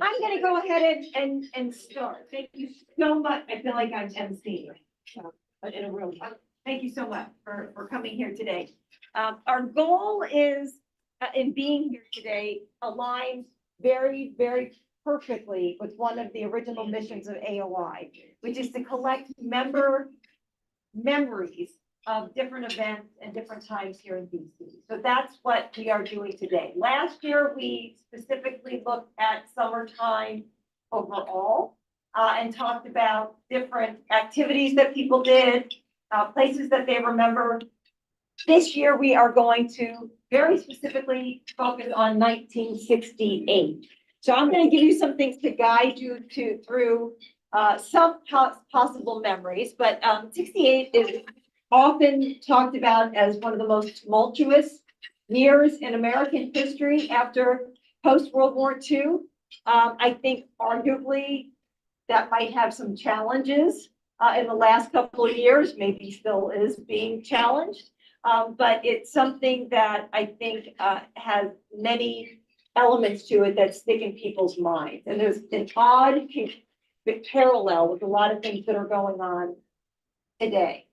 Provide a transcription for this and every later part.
I'm going to go ahead and start. Thank you so much. I feel like I'm emceeing, but in a room. Thank you so much for coming here today. Our goal is, in being here today, aligns very, very perfectly with one of the original missions of AOI, which is to collect memories of different events and different times here in DC. So that's what we are doing today. Last year, we specifically looked at summertime overall and talked about different activities that people did, places that they remember. This year, we are going to very specifically focus on 1968. So I'm going to give you some things to guide you through some possible memories, but 68 is often talked about as one of the most tumultuous years in American history after post-World War II. I think arguably that might have some challenges in the last couple of years, maybe still is being challenged. But it's something that I think has many elements to it that stick in people's minds. And there's an odd parallel with a lot of things that are going on today.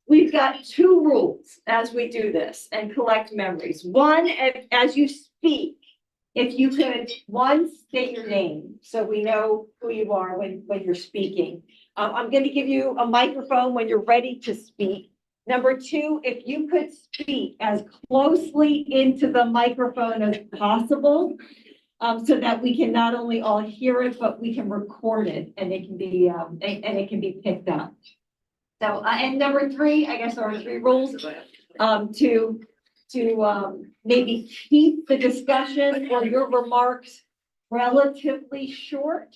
We've got two rules as we do this and collect memories. One, as you speak, if you could, one, state your name so we know who you are when you're speaking. I'm going to give you a microphone when you're ready to speak. Number two, if you could speak as closely into the microphone as possible, so that we can not only all hear it, but we can record it and it can be picked up. So, and number three, I guess there are three rules, to maybe keep the discussion or your remarks relatively short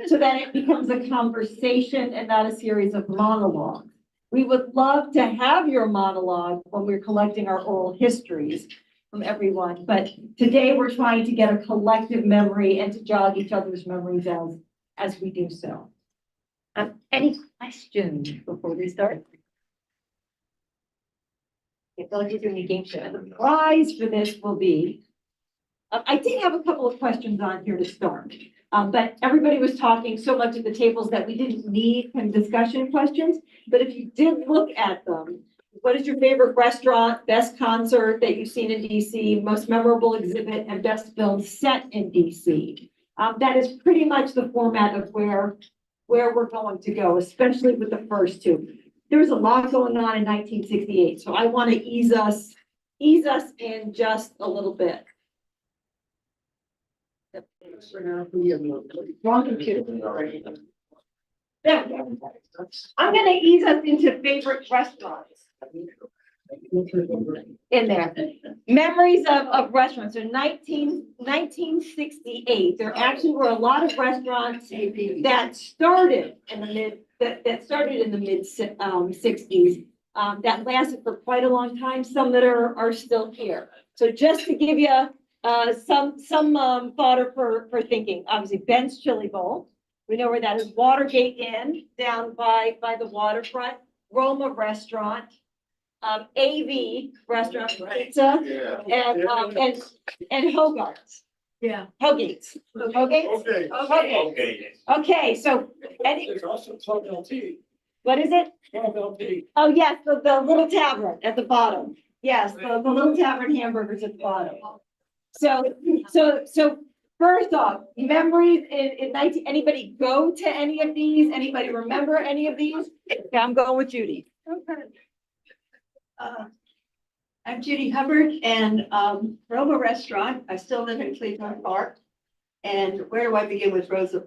so that it becomes a conversation and not a series of monologues. We would love to have your monologue when we're collecting our oral histories from everyone, but today we're trying to get a collective memory and to jog each other's memories as we do so. Any questions before we start? I feel like we're doing a game show. And the prize for this will be, I did have a couple of questions on here to start, but everybody was talking so much at the tables that we didn't need some discussion questions. But if you did look at them, what is your favorite restaurant, best concert that you've seen in DC, most memorable exhibit, and best film set in DC? That is pretty much the format of where we're going to go, especially with the first two. There was a lot going on in 1968, so I want to ease us in just a little bit. I'm going to ease us into favorite restaurants in there. Memories of restaurants. So 1968, there actually were a lot of restaurants that started in the mid 60s that lasted for quite a long time. Some that are still here. So just to give you some fodder for thinking. Obviously, Ben's Chili Bowl. We know where that is. Watergate Inn down by the waterfront. Roma Restaurant. AV Restaurant Pizza. Yeah. And Hogarth's. Yeah. Hogates. Okay. So there's also 12 LT. What is it? 12 LT. Oh yes, the little tavern at the bottom. Yes, the little tavern hamburgers at the bottom. So first off, memories in 19. Anybody go to any of these? Anybody remember any of these? Okay, I'm going with Judy. Okay. I'm Judy Hubbard, and Roma Restaurant. I still live in Cleveland Park. And where do I begin with Rosa?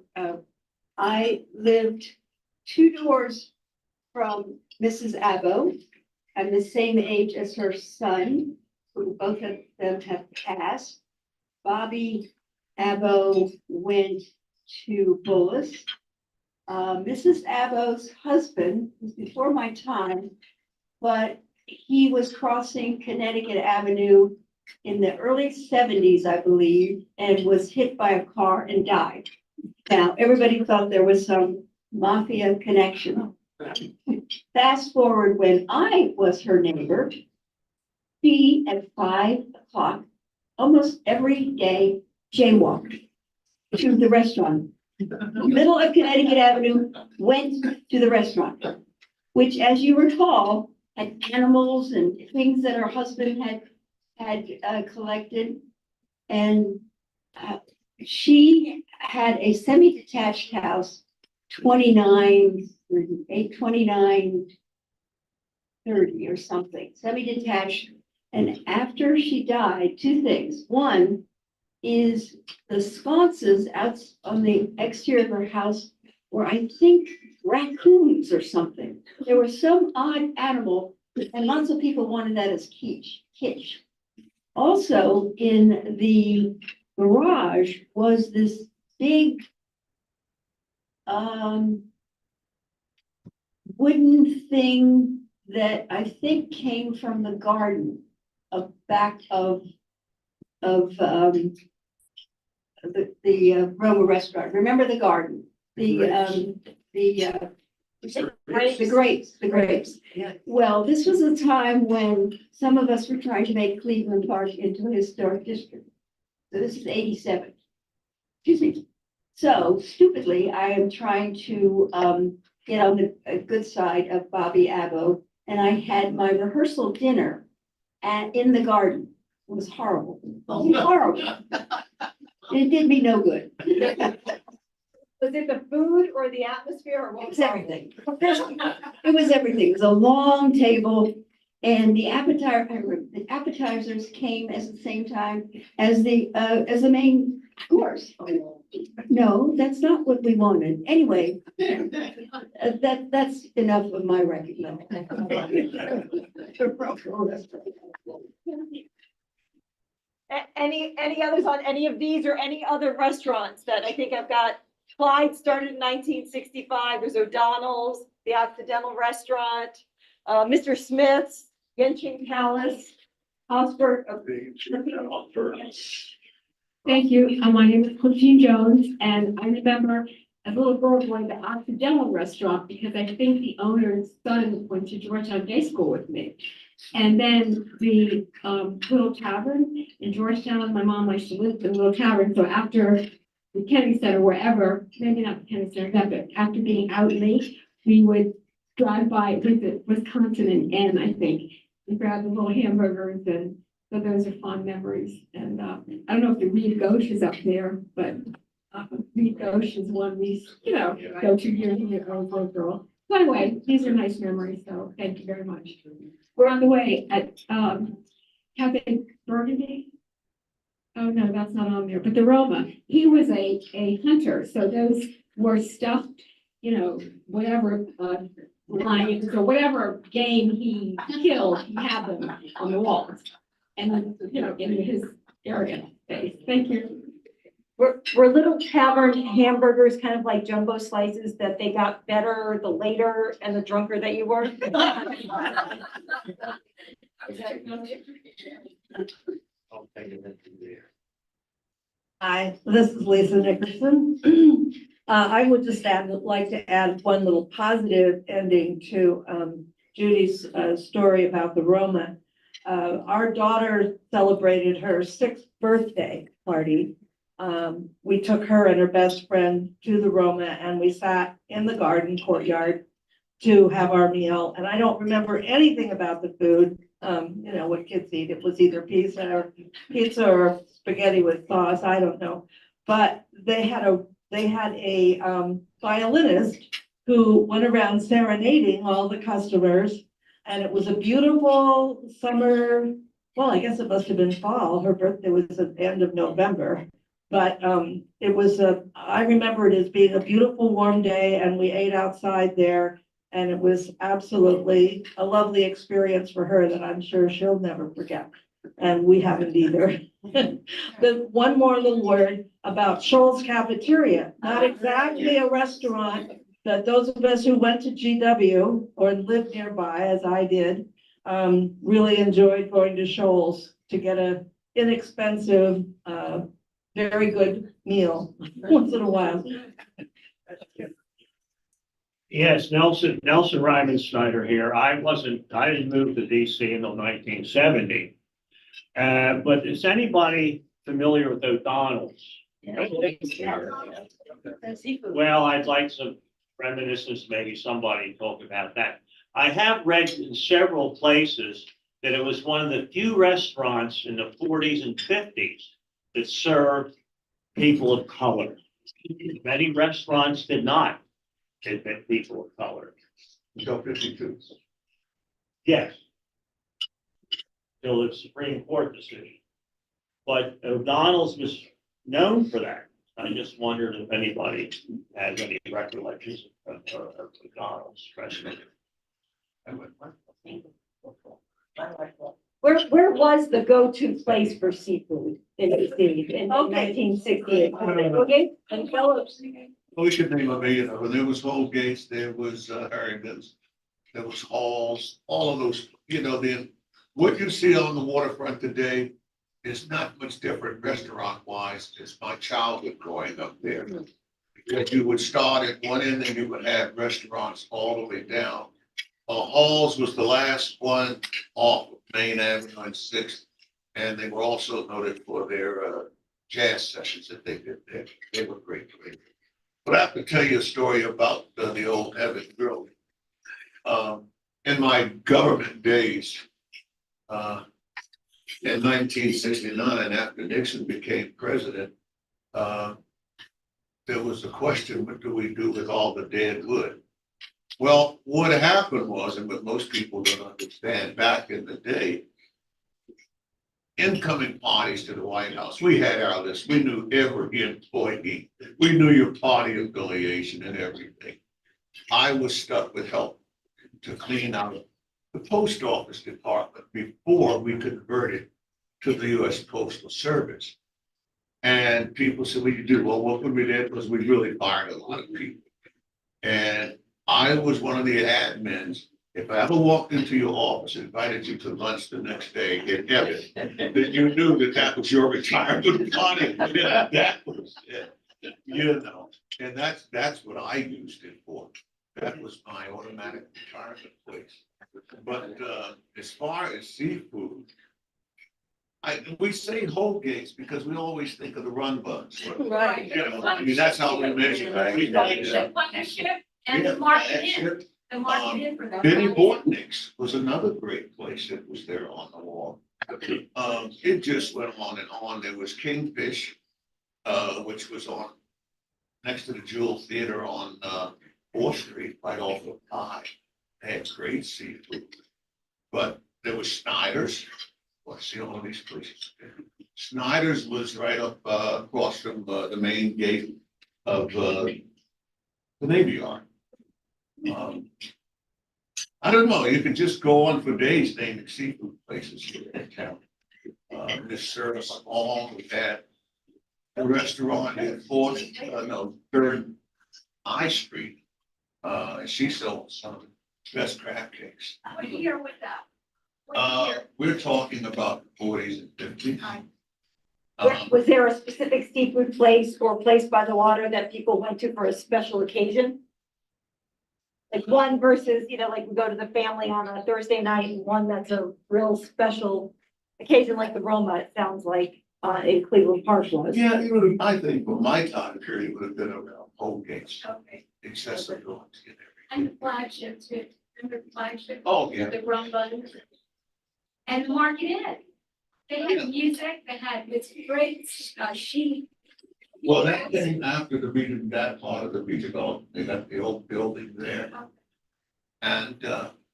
I lived 2 doors from Mrs. Abbo. I'm the same age as her son, who both of them have passed. Bobby Abbo went to Bullis. Mrs. Abbo's husband was before my time, but he was crossing Connecticut Avenue in the early 70s, I believe, and was hit by a car and died. Now, everybody thought there was some mafia connection. Fast forward when I was her neighbor, she at 5 o'clock, almost every day, jaywalked to the restaurant. Middle of Connecticut Avenue, went to the restaurant, which, as you recall, had animals and things that her husband had collected. And she had a semi-detached house, 2930 or something, semi-detached. And after she died, two things. One is the sconces out on the exterior of her house were, I think, raccoons or something. There was some odd animal, and lots of people wanted that as kitsch. Also, in the garage was this big wooden thing that I think came from the garden of back of the Roma restaurant. Remember the garden? The grapes. Yeah. Well, this was a time when some of us were trying to make Cleveland Park into a historic district. So this is 87. Excuse me. So stupidly, I am trying to get on the good side of Bobby Abbo, and I had my rehearsal dinner in the garden. It was horrible. Horrible. It did me no good. Was it the food or the atmosphere or what? It was everything. It was everything. It was a long table, and the appetizers came at the same time as the main course. No, that's not what we wanted. Anyway, that's enough of my recollection. Any others on any of these or any other restaurants that I think I've got? Clyde started in 1965. There's O'Donnell's, the Occidental Restaurant, Mr. Smith's, Genshin Palace, Osborne. Thank you. My name is Christine Jones, and I remember as a little girl going to Occidental Restaurant because I think the owner's son went to Georgetown Day School with me. And then the Little Tavern in Georgetown, my mom used to live in the Little Tavern. So after the Kennedy Center, wherever, maybe not the Kennedy Center, but after being out late, we would drive by, visit Wisconsin and N, I think, and grab the little hamburgers. And so those are fond memories. And I don't know if the Reed Gauche is up there, but Reed Gauche is one we, go to years ago, I was a little girl. So anyway, these are nice memories. So thank you very much. We're on the way at Cafe Burgundy. Oh, no, that's not on there, but the Roma, he was a hunter. So those were stuffed, whatever lions or whatever game he killed, he had them on the walls. And, in his area space. Thank you. Were Little Tavern hamburgers kind of like jumbo slices that they got better the later and the drunker that you were? Hi, this is Lisa Nickerson. I would just like to add one little positive ending to Judy's story about the Roma. Our daughter celebrated her 6th birthday party. We took her and her best friend to the Roma, and we sat in the garden courtyard to have our meal. And I don't remember anything about the food. What kids eat. It was either pizza or spaghetti with sauce. I don't know. But they had a violinist who went around serenading all the customers. And it was a beautiful summer. Well, I guess it must have been fall. Her birthday was at the end of November. But I remember it as being a beautiful warm day, and we ate outside there. And it was absolutely a lovely experience for her that I'm sure she'll never forget. And we haven't either. The one more little word about Scholl's Cafeteria, not exactly a restaurant, but those of us who went to GW or lived nearby, as I did, really enjoyed going to Scholl's to get an inexpensive, very good meal once in a while. Yes, Nelson Ryman Snyder here. I didn't move to DC until 1970. But is anybody familiar with O'Donnell's. Seafood. Well, I'd like some reminiscence, maybe somebody talk about that. I have read in several places that it was one of the few restaurants in the forties and fifties that served people of color. Many restaurants did not admit people of color. Until 52. Yes. Till the Supreme Court decision. But O'Donnell's was known for that. I just wondered if anybody has any recollections of O'Donnell's restaurant. Where was the go-to place for seafood in DC in Okay. 1968? Okay, and Phillips. Well, we could name a million of them. There was Holgate's, there was Harrigan's, there was Hall's, all of those, what you see on the waterfront today is not much different restaurant wise as my childhood growing up there. Because you would start at one end and you would have restaurants all the way down. Hall's was the last one off of Main Avenue and Sixth, and they were also noted for their jazz sessions that they did there. They were great. But I have to tell you a story about the old Evan Grill. In my government days, in 1969, after Nixon became president, there was a question, what do we do with all the dead wood? Well, what happened was, and what most people don't understand, back in the day, incoming parties to the White House, we had our list. We knew every employee. We knew your party affiliation and everything. I was stuck with help to clean out the post office department before we converted to the U.S. Postal Service. And people said, what do you do? Well, what we did was we really fired a lot of people. And I was one of the admins. If I ever walked into your office and invited you to lunch the next day in heaven, then you knew that that was your retirement party. Yeah, that was it. And that's what I used it for. That was my automatic retirement place. But as far as seafood, we say Holgate's because we always think of the run buns. Right. I mean, that's how we measure it. And the market in, the market in for that. Benny Bortnick's was another great place that was there on the wall. It just went on and on. There was Kingfish, which was on next to the Jewel Theater on 4th Street, right off of High. They had great seafood. But there was Snyder's. Well, I see all of these places. Snyder's was right up across from the main gate of the Navy Yard. I don't know, you could just go on for days naming seafood places here in town. This service all we had a restaurant at 3rd I Street. She sold some of the best crab cakes. What year was that? What year? We're talking about the 40s and 50s. Was there a specific seafood place or place by the water that people went to for a special occasion? Like one versus, like we go to the family on a Thursday night and one that's a real special occasion like the Roma, it sounds like, in Cleveland Park was. Yeah, I think for my time period, it would have been around Holgate's. Okay. Excessive going to get And the flagship too. Remember the flagship? Oh, yeah. The rum buns. And the Market Inn. They had music, they had this great sheet. Well, that came after the region, that part of the region, they got the old building there. And,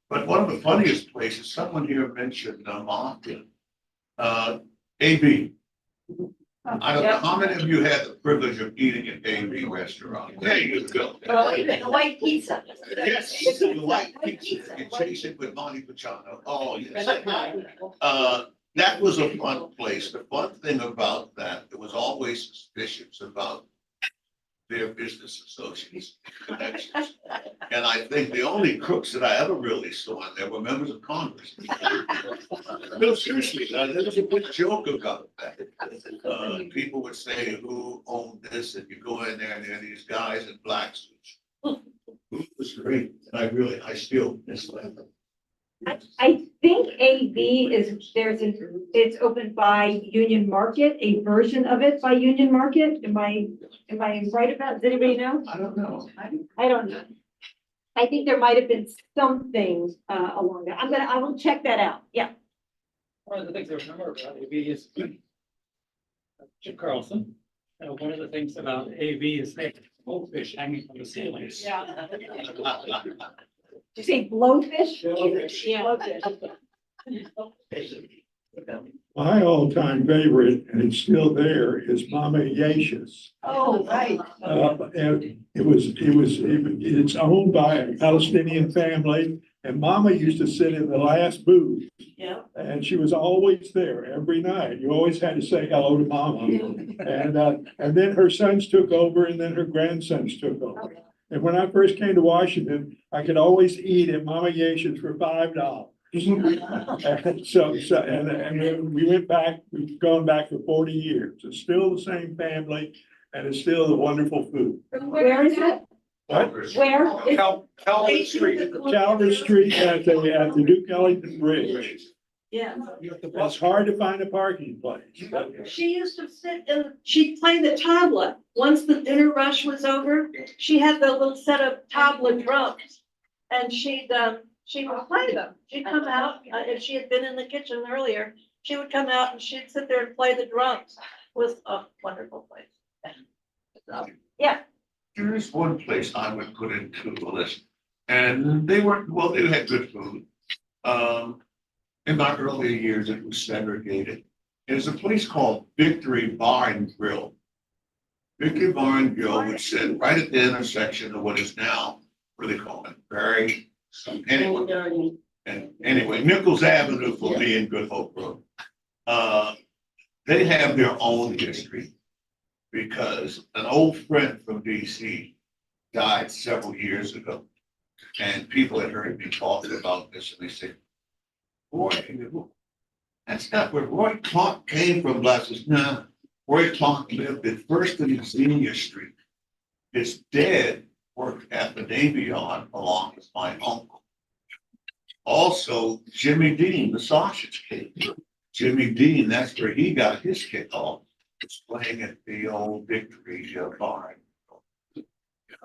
but one of the funniest places, someone here mentioned, Moncton, AB. I don't know how many of you had the privilege of eating at AB restaurant? There you go. The white pizza. Yes, the white pizza, you chase it with Monte Pachano. Oh, yes. That was a fun place. The fun thing about that, there was always suspicions about their business associates connections. And I think the only crooks that I ever really saw in there were members of Congress. No, seriously, there was a big joke about that. People would say, who owned this? And you go in there and there are these guys in black suits. It was great. And I still miss that. I think AV is, it's opened by Union Market, a version of it by Union Market. Am I right about, does anybody know? I don't know. I don't know. I think there might have been something, along that. I will check that out. Yeah. One of the things I remember about AV is Jim Carlson. One of the things about AV is they have goldfish hanging from the ceilings. Yeah. Did you say blowfish? Blowfish. Yeah. My all-time favorite, and it's still there, is Mama Yesha's. Oh, right. And it's owned by a Palestinian family, and Mama used to sit in the last booth. Yeah. And she was always there every night. You always had to say hello to Mama. And then her sons took over, and then her grandsons took over. And when I first came to Washington, I could always eat at Mama Yesha's for $5. And then we went back, we've gone back for 40 years. It's still the same family, and it's still the wonderful food. Where is it? What? Where? Calvin Street. Calvert Street at the Duke Ellington Bridge. Yeah. It's hard to find a parking place. She used to sit and she'd play the tabla. Once the dinner rush was over, she had the little set of tabla drums. And she would play them. She'd come out, if she had been in the kitchen earlier, she would come out and she'd sit there and play the drums. It was a wonderful place. Yeah. There's one place I would put into the list, and they weren't, well, they had good food. In my earlier years, it was segregated. There's a place called Victory Bar and Grill. Victory Bar and Grill, which sit right at the intersection of what is now, what do they call it, Berry? Anyway, Nichols Avenue for me and Good Hope Road. They have their own history because an old friend from DC died several years ago. And people had heard me talking about this and they said, boy, that's not where Roy Clark came from, bless us. No, Roy Clark lived at First and Xenia Street. His dad worked at the Navy Yard along with my uncle. Also, Jimmy Dean, the sausage king. Jimmy Dean, that's where he got his kickoff, was playing at the old Victory Bar.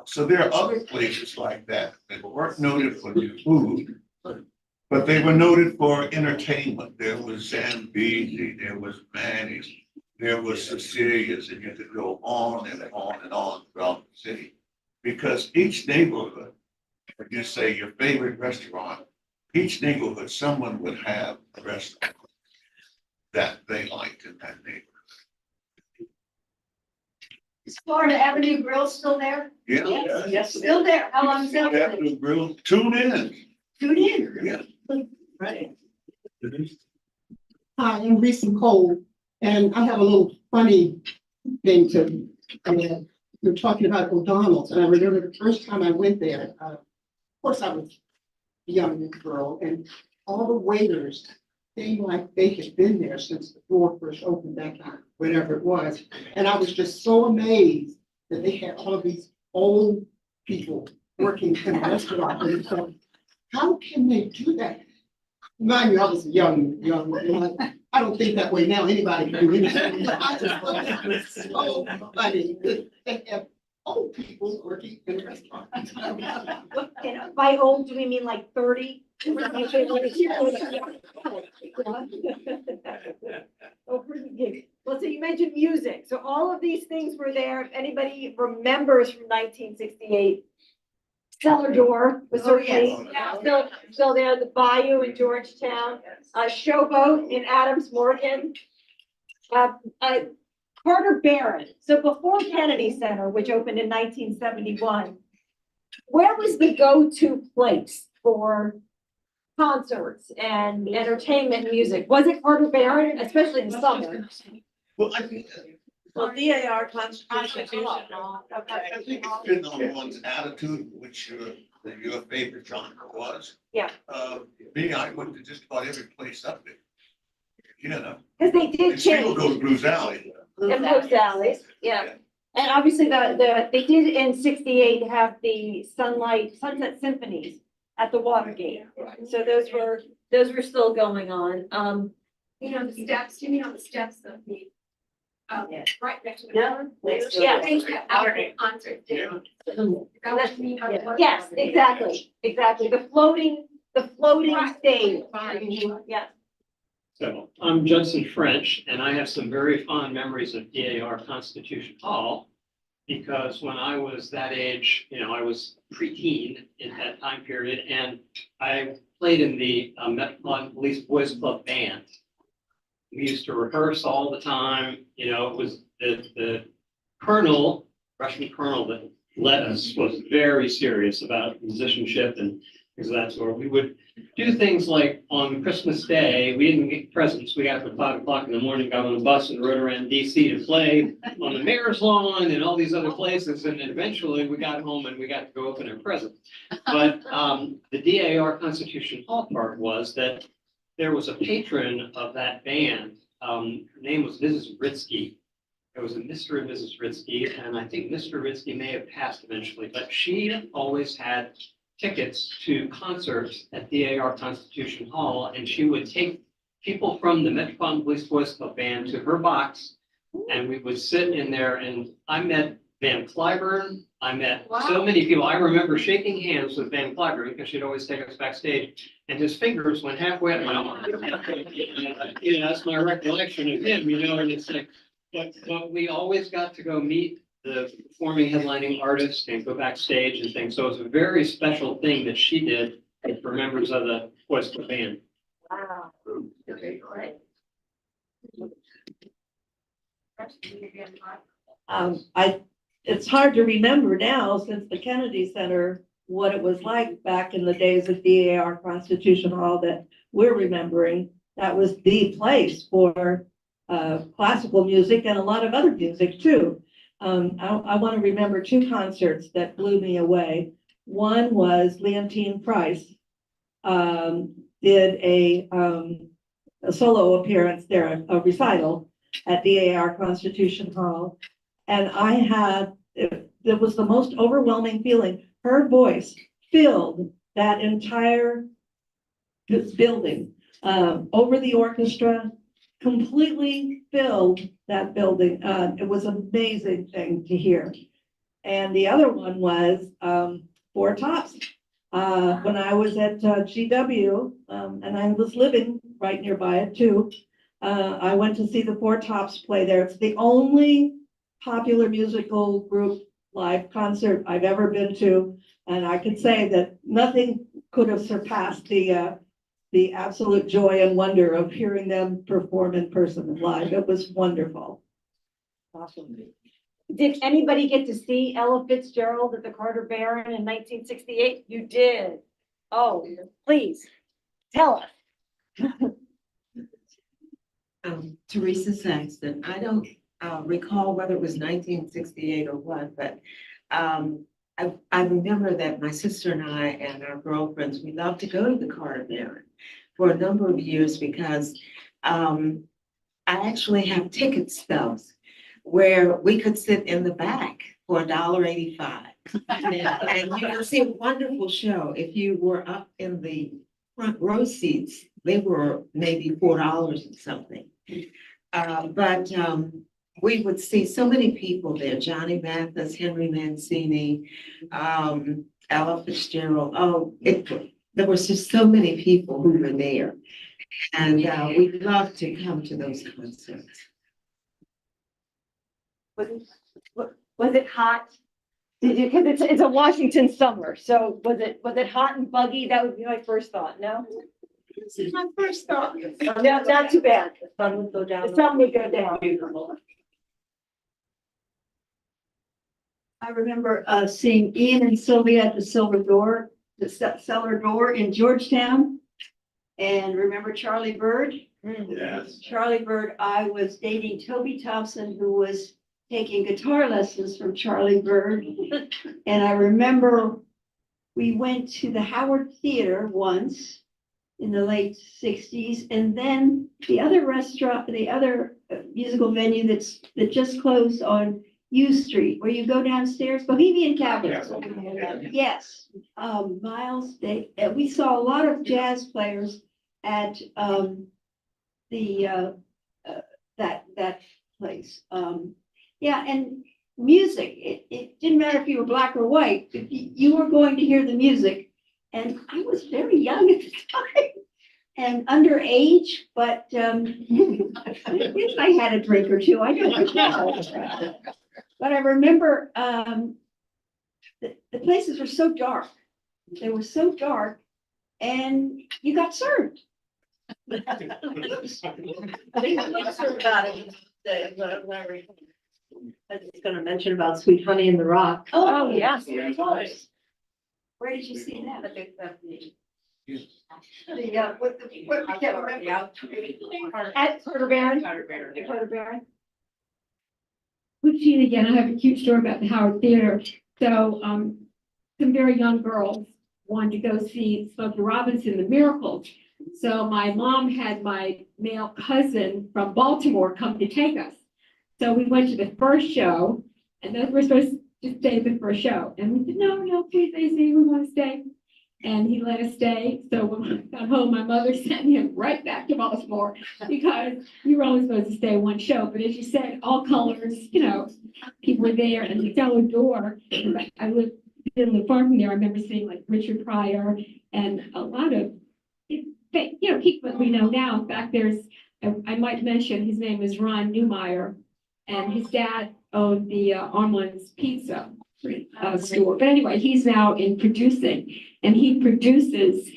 So there are other places like that that weren't noted for the food, but they were noted for entertainment. There was Zambezi, there was Manny's, there was Cecilia's, and you could go on and on and on throughout the city. Because each neighborhood, if you say your favorite restaurant, each neighborhood, someone would have a restaurant that they liked in that neighborhood. Is Florida Avenue Grill still there? Yeah. Yes, still there. How long is that? Avenue Grill, tune in. Tune in. Yeah. Right. Hi, I'm Lisa Cole, and I have a little funny thing to, you're talking about O'Donnell's, and I remember the first time I went there, of course I was a young girl, and all the waiters seemed like they had been there since the door first opened that time, whatever it was. And I was just so amazed that they had all of these old people working in the restaurant. And so, how can they do that? Mind you, I was young, I don't think that way now, anybody can do anything. I just thought that was so funny, that they have old people working in the restaurant. And by old, do we mean like 30? Well, so you mentioned music. So all of these things were there. If anybody remembers from 1968, Cellar Door was certainly still there, the Bayou in Georgetown, Showboat in Adams Morgan, Carter Barrett. So before Kennedy Center, which opened in 1971, where was the go-to place for concerts and entertainment music? Was it Carter Barrett, especially in the summer? Well, I think Well, DAR Constitution. I think it's been on one's attitude, which your favorite genre was. Yeah. Me, I went to just about every place up there. You know, Because they did and still change. go to Blues Alley. And Post Alleys, yeah. And obviously they did in 68 have the Sunset Symphonies at the Watergate. So those were still going on. You know, the steps, the steps of the, right next to the. Yeah. Yeah. Our concert. Yeah. That was me. Yes, exactly. The floating stage. Yeah. So I'm Judson French, and I have some very fond memories of DAR Constitution Hall. Because when I was that age, I was preteen in that time period, and I played in the Metropolitan Police Boys Club band. We used to rehearse all the time, it was the colonel, freshman colonel that led us was very serious about musicianship and things of that sort. We would do things like on Christmas Day, we didn't get presents. We got up at 5 o'clock in the morning, got on a bus and rode around DC to play on the mayor's lawn and all these other places. And then eventually we got home and we got to go open our presents. But the DAR Constitution Hall part was that there was a patron of that band. Her name was Mrs. Ritsky. There was a Mr. and Mrs. Ritsky, and I think Mr. Ritsky may have passed eventually, but she always had tickets to concerts at DAR Constitution Hall, and she would take people from the Metropolitan Police Boys Club band to her box, and we would sit in there, and I met Van Cliburn. I met so many people. I remember shaking hands with Van Cliburn because she'd always take us backstage, and his fingers went halfway up my arm. That's my recollection of him, and it's like, but we always got to go meet the performing headlining artist and go backstage and things. So it's a very special thing that she did for members of the Boys Club band. Wow. It's hard to remember now since the Kennedy Center, what it was like back in the days of DAR Constitution Hall that we're remembering. That was the place for classical music and a lot of other music too. I want to remember two concerts that blew me away. One was Leontine Price did a solo appearance there, a recital at DAR Constitution Hall. And it was the most overwhelming feeling. Her voice filled that entire building over the orchestra, completely filled that building. It was an amazing thing to hear. And the other one was Four Tops. When I was at GW, and I was living right nearby it too, I went to see the Four Tops play there. It's the only popular musical group live concert I've ever been to. And I could say that nothing could have surpassed the absolute joy and wonder of hearing them perform in person and live. It was wonderful. Awesome. Did anybody get to see Ella Fitzgerald at the Carter Barron in 1968? You did. Oh, please tell us. Teresa Saxton. I don't recall whether it was 1968 or what, but I remember that my sister and I and our girlfriends, we loved to go to the Carter Barron for a number of years because I actually have ticket stubs where we could sit in the back for $1.85. And you could see a wonderful show. If you were up in the front row seats, they were maybe $4 and something. But we would see so many people there, Johnny Mathis, Henry Mancini, Ella Fitzgerald. There was just so many people who were there. And we loved to come to those concerts. Was it hot? Because it's a Washington summer, so was it hot and buggy? That would be my first thought. No, This is my first thought. no, not too bad. The sun would go down. The sun would go down. I remember seeing Ian and Sylvia at the Cellar Door in Georgetown. And remember Charlie Bird? Yes. Charlie Bird, I was dating Toby Thompson, who was taking guitar lessons from Charlie Bird. And I remember we went to the Howard Theater once in the late 60s. And then the other restaurant, the other musical venue that just closed on U Street, where you go downstairs, Bohemian Cabaret. Yes, Miles, we saw a lot of jazz players at, that place. Yeah, and music, it didn't matter if you were black or white, if you were going to hear the music. And I was very young at the time and underage, but, I guess I had a drink or two, I don't know. But I remember, the places were so dark. They were so dark and you got served. I think I'm not sure about it. I was gonna mention about Sweet Honey in the Rock. Oh, yes. Where did you see that? I can't remember. At Carter Barron? Carter Barron? With Gene again, I have a cute story about the Howard Theater. So, some very young girls wanted to go see Smokey Robinson, The Miracles. So my mom had my male cousin from Baltimore come to take us. So we went to the first show, and then we're supposed to stay at the first show. And we said, no, please, we want to stay. And he let us stay. So when we got home, my mother sent him right back to Baltimore because you were only supposed to stay one show. But as you said, all colors, people were there. And the cellar door, I lived in the farm there. I remember seeing like Richard Pryor and a lot of, people that we know now. In fact, I might mention his name is Ron Newmeyer, and his dad owned the Armland's Pizza store. But anyway, he's now in producing, and he produces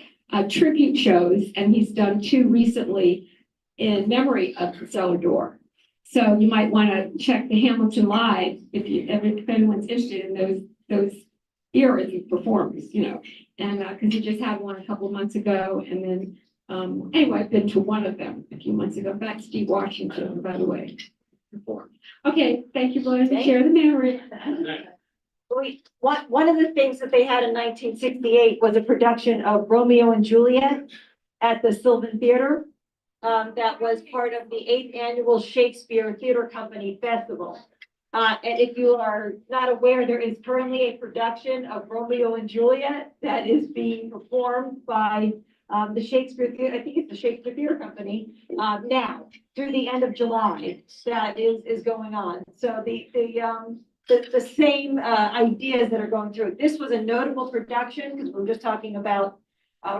tribute shows, and he's done 2 recently in memory of the cellar door. So you might want to check the Hamilton Live if anyone's interested in those eras of performers, and because he just had one a couple of months ago, and then anyway, I've been to one of them a few months ago. Back Steve Washington, by the way. Okay, thank you for letting me share the memory. One of the things that they had in 1968 was a production of Romeo and Juliet at the Sylvan Theater. That was part of the 8th annual Shakespeare Theater Company Festival. And if you are not aware, there is currently a production of Romeo and Juliet that is being performed by the Shakespeare Theater, I think it's the Shakespeare Theater Company, now through the end of July. That is going on. So the same ideas that are going through. This was a notable production because we're just talking about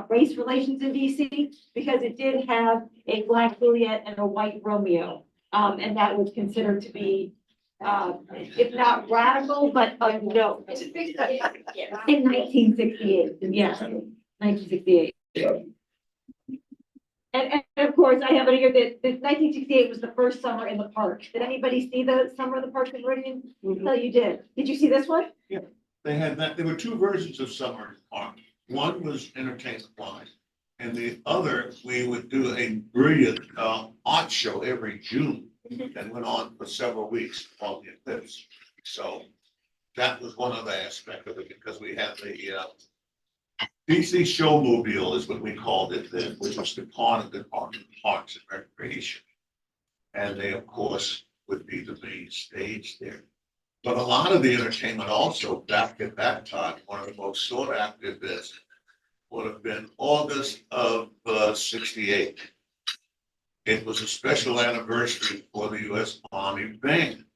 race relations in DC, because it did have a black Juliet and a white Romeo, and that was considered to be, if not radical, but a note. In 1968, yes, 1968. And of course, I have it here that 1968 was the first summer in the park. Did anybody see the summer in the park in Meridian? No, you did. Did you see this one? They had that, there were 2 versions of Summer Park. One was entertainment wise, and the other, we would do a brilliant art show every June that went on for several weeks on the eclipse. So that was one other aspect of it, because we had the DC Showmobile is what we called it then, which was the part of the Department of Parks and Recreation. And they, of course, would be the main stage there. But a lot of the entertainment also back at that time, one of the most sought after events would have been August of 68. It was a special anniversary for the U.S. Army Band.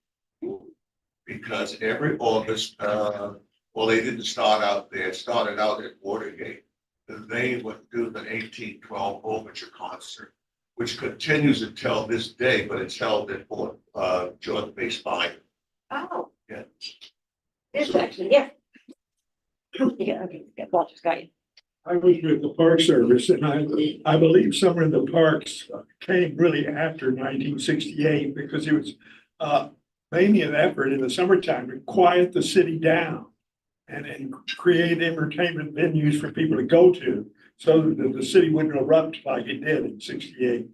Because every August, well, they didn't start out there, it started out at Watergate. They would do the 1812 Overture concert, which continues until this day, but it's held at Jordan Base 5. Oh. Yeah. It's actually, yeah. Yeah, okay, yeah, Walter's got you. I was with the Park Service, and I believe Summer in the Parks came really after 1968, because it was mainly an effort in the summertime to quiet the city down and create entertainment venues for people to go to, so that the city wouldn't erupt like it did in 68.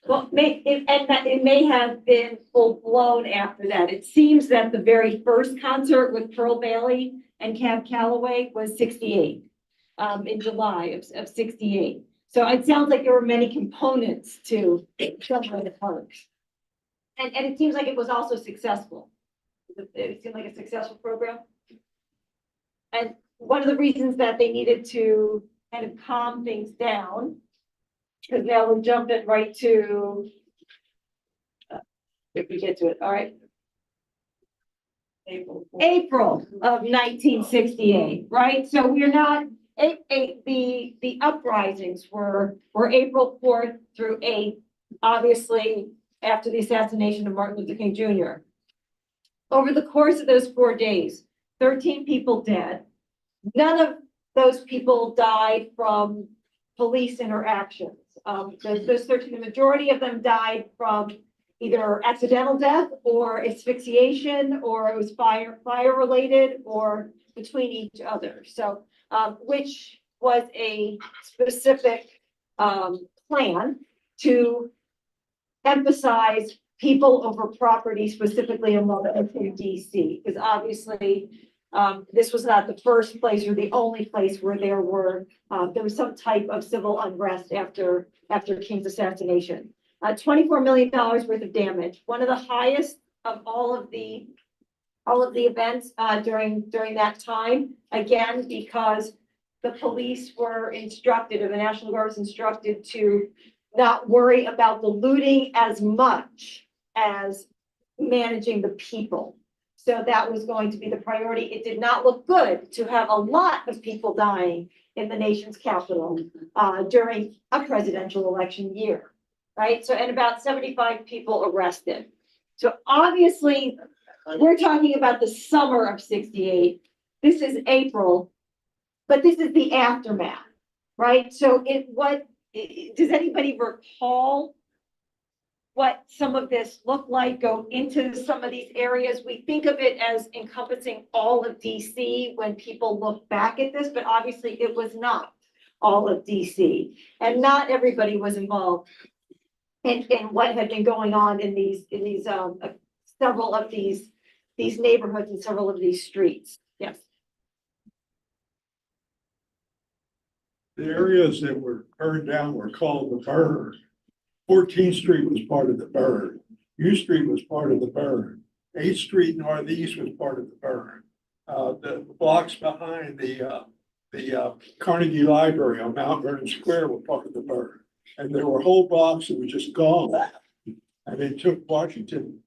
Well, it may have been full blown after that. It seems that the very first concert with Pearl Bailey and Cab Calloway was 68, in July of 68. So it sounds like there were many components to Summer in the Parks. And it seems like it was also successful. It seemed like a successful program. And one of the reasons that they needed to kind of calm things down, because now we're jumping right to, if we get to it, all right. April of 1968, right? So we're not, the uprisings were April 4th through 8th, obviously after the assassination of Martin Luther King Jr. Over the course of those 4 days, 13 people dead. None of those people died from police interactions. Those 13, the majority of them died from either accidental death or asphyxiation, or it was fire related, or between each other. So, which was a specific plan to emphasize people over property, specifically in Washington, DC, because obviously this was not the first place or the only place where there was some type of civil unrest after King's assassination. $24 million worth of damage, one of the highest of all of the events during that time. Again, because the police were instructed, or the National Guard was instructed, to not worry about the looting as much as managing the people. So that was going to be the priority. It did not look good to have a lot of people dying in the nation's capital during a presidential election year, right? So, and about 75 people arrested. So obviously, we're talking about the summer of 68. This is April, but this is the aftermath, right? So does anybody recall what some of this looked like, go into some of these areas? We think of it as encompassing all of DC when people look back at this, but obviously it was not all of DC, and not everybody was involved in what had been going on in these several of these neighborhoods and several of these streets. Yes. The areas that were burned down were called the burn. 14th Street was part of the burn. U Street was part of the burn. 8th Street Northeast was part of the burn. The blocks behind the Carnegie Library on Mount Vernon Square were part of the burn. And there were whole blocks that were just gone. And it took Washington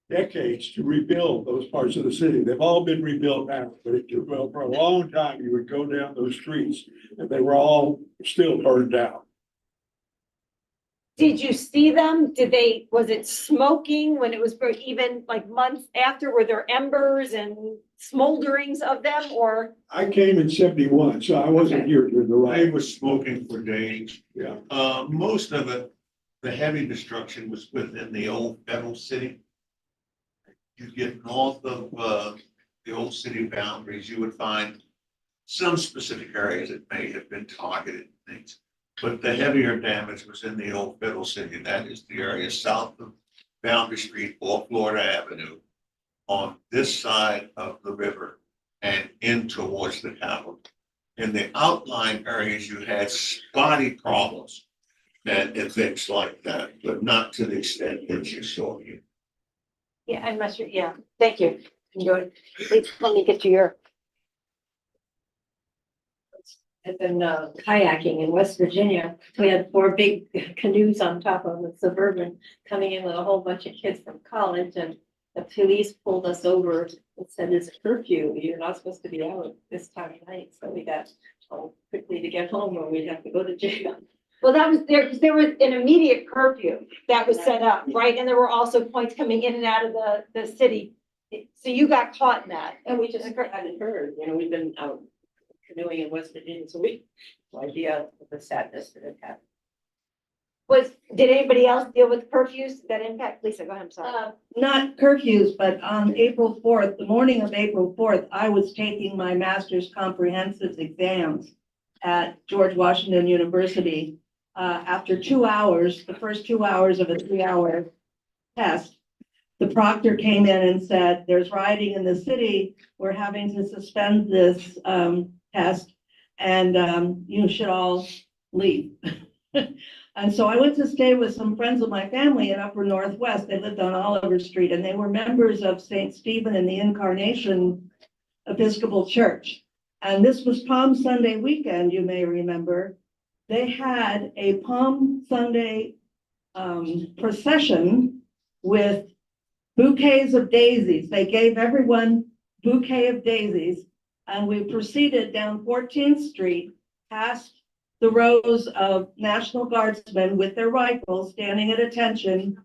decades to rebuild those parts of the city. They've all been rebuilt now, but it took, well, for a long time, you would go down those streets and they were all still burned down. Did you see them? Was it smoking when it was even like months after? Were there embers and smolderings of them, or? I came in 71, so I wasn't here during the I riot. was smoking for days. Yeah. Most of it, the heavy destruction was within the old federal city. You get north of the old city boundaries, you would find some specific areas that may have been targeted things. But the heavier damage was in the old federal city. That is the area south of Boundary Street or Florida Avenue, on this side of the river and in towards the Capitol. In the outlying areas, you had spotty problems and things like that, but not to the extent that you saw here. Yeah, I'm not sure. Yeah, thank you. Enjoy. Please let me get to your. I've been kayaking in West Virginia. We had 4 big canoes on top of the Suburban coming in with a whole bunch of kids from college, and the police pulled us over and said, "It's a curfew. You're not supposed to be out this time of night." So we got told quickly to get home, or we'd have to go to jail. Well, that was there, because there was an immediate curfew that was set up, right? And there were also points coming in and out of the city. So you got caught in that. And we just hadn't heard, we've been out canoeing in West Virginia, so we had no idea of the sadness that had happened. Did anybody else deal with curfews that impact? Lisa, go ahead, I'm sorry. Not curfews, but on April 4th, the morning of April 4th, I was taking my master's comprehensive exams at George Washington University. After 2 hours, the first 2 hours of a 3-hour test, the proctor came in and said, "There's rioting in the city. We're having to suspend this test, and you should all leave." And so I went to stay with some friends of my family in Upper Northwest. They lived on Oliver Street and they were members of St. Stephen and the Incarnation Episcopal Church. And this was Palm Sunday weekend, you may remember. They had a Palm Sunday procession with bouquets of daisies. They gave everyone bouquet of daisies. And we proceeded down 14th Street past the rows of National Guardsmen with their rifles standing at attention.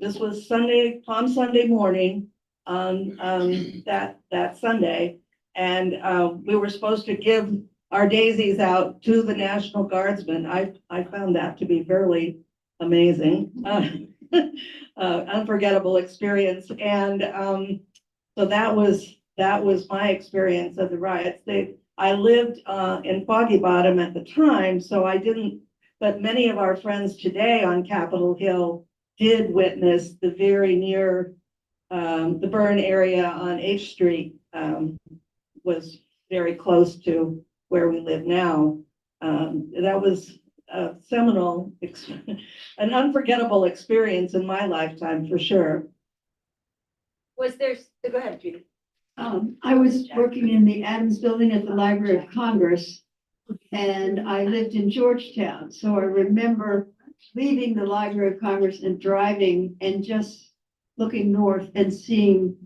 This was Sunday, Palm Sunday morning, that Sunday. And we were supposed to give our daisies out to the National Guardsmen. I found that to be fairly amazing. Unforgettable experience. And so that was my experience of the riots. I lived in Foggy Bottom at the time, so I didn't, but many of our friends today on Capitol Hill did witness the very near the burn area on H Street was very close to where we live now. That was a seminal, an unforgettable experience in my lifetime for sure. Was there, go ahead, Judy. I was working in the Adams Building at the Library of Congress, and I lived in Georgetown. So I remember leaving the Library of Congress and driving and just looking north and seeing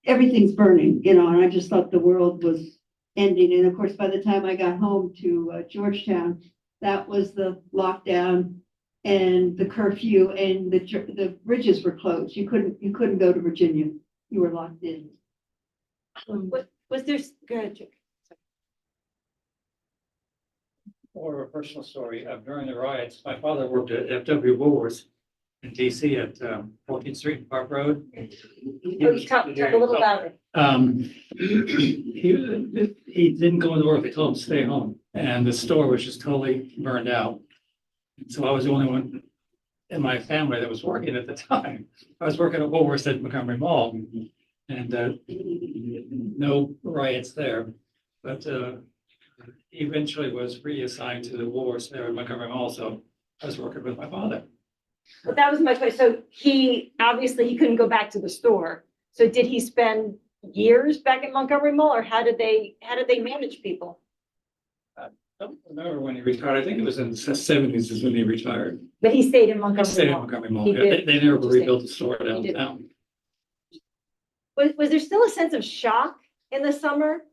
everything's burning, you know, and I just thought the world was ending. And of course, by the time I got home to Georgetown, that was the lockdown and the curfew, and the bridges were closed. You couldn't go to Virginia. You were locked in. Was there, go ahead, Jim. Or a personal story, during the riots, my father worked at FW Woolworths in DC at 14th Street and Park Road. Talk a little about it. He didn't go into work, they told him to stay home, and the store was just totally burned out. So I was the only one in my family that was working at the time. I was working at Woolworths at Montgomery Mall, and no riots there, but eventually was reassigned to the Woolworths there at Montgomery Mall, so I was working with my father. But that was my question. So he couldn't go back to the store. So did he spend years back at Montgomery Mall, or how did they manage people? I don't remember when he retired. I think it was in the 70s is when he retired. But he stayed in He Montgomery stayed in Mall. Montgomery Mall. He Yeah, did. they never Interesting. rebuilt the store He did. downtown. Was there still a sense of shock in the summer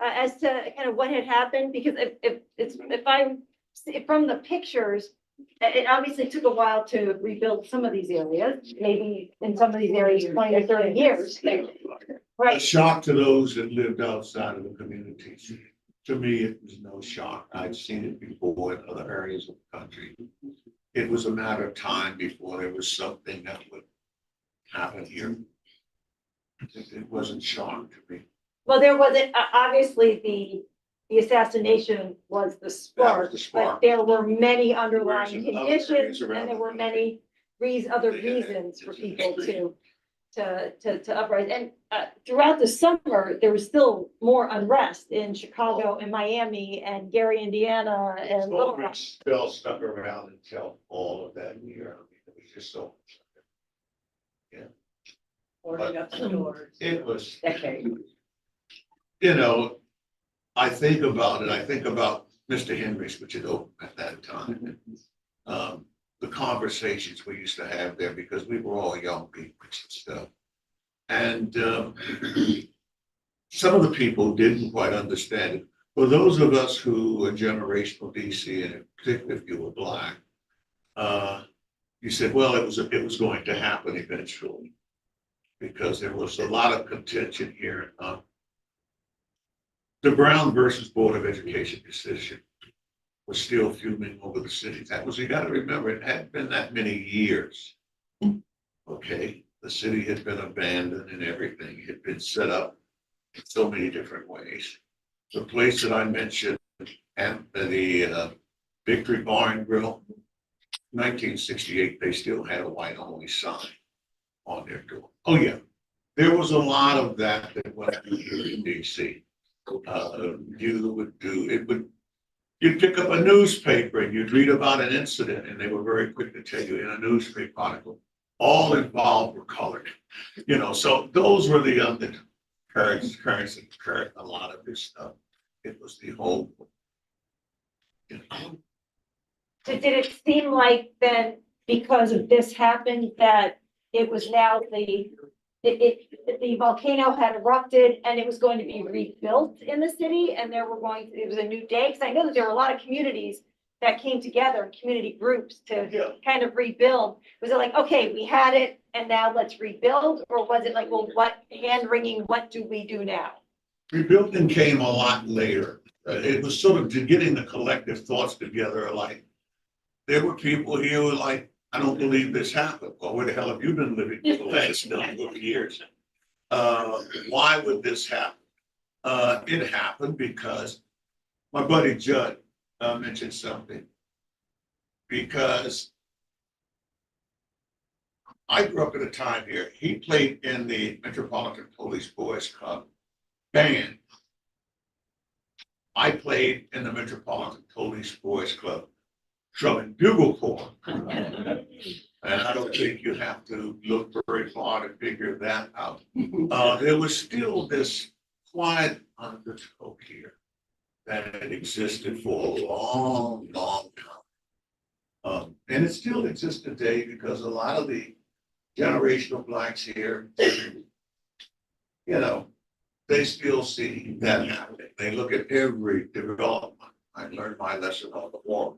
as to kind of what had happened? Because if from the pictures, it obviously took a while to rebuild some of these areas, maybe in some of these areas 20 or 30 years. A Right. shock to those that lived outside of the communities. To me, it was no shock. I'd seen it before in other areas of the country. It was a matter of time before there was something that would happen here. It wasn't shock to me. Well, there wasn't, obviously, the assassination was the spark, the spark. but there were many underlying Reasons, other conditions, things around and there the were country. many other Yeah, reasons for it's people extreme. to uprise. And throughout the summer, there was still more unrest in Chicago and Miami and Gary, Indiana, and Little Rock. Bill stuck around until all of that year. I mean, it was just so. Boarding up stores. It was, Decade. you know, I think about it, I think about Mr. Henry's, which had opened at that time. The conversations we used to have there, because we were all young people and stuff. And some of the people didn't quite understand it. For those of us who are generational DC, and particularly if you were Black, you said, well, it was going to happen eventually. Because there was a lot of contention here. The Brown versus Board of Education decision was still fuming over the city. That was, you got to remember, it hadn't been that many years. Okay, the city had been abandoned and everything had been set up in so many different ways. The place that I mentioned, and the Victory Bar and Grill, 1968, they still had a white only sign on their door. Oh, yeah. There was a lot of that went on here in DC. You would do, You'd pick up a newspaper and you'd read about an incident, and they were very quick to tell you in a newspaper article. All involved were colored, so those were the currents that occurred a lot of this stuff. It was the whole. So did it seem like then, because of this happened, that it was now the volcano had erupted and it was going to be rebuilt in the city, and it was a new day? Because I know that there were a lot of communities that came together, community groups to kind of rebuild. Was it like, okay, we had it and now let's rebuild? Or was it like, well, hand wringing, what do we do now? Rebuilding came a lot later. It was sort of getting the collective thoughts together, like, there were people here who were like, I don't believe this happened. Well, where the hell have you been living for the last number of years? Why would this happen? It happened because my buddy Judd mentioned something. Because I grew up at a time here. He played in the Metropolitan Police Boys Club band. I played in the Metropolitan Police Boys Club drum and bugle corps. And I don't think you have to look very far to figure that out. There was still this quiet undertow here that had existed for a long, long time. And it still exists today because a lot of the generational blacks here, they still see that happening. They look at every development. I learned my lesson on the war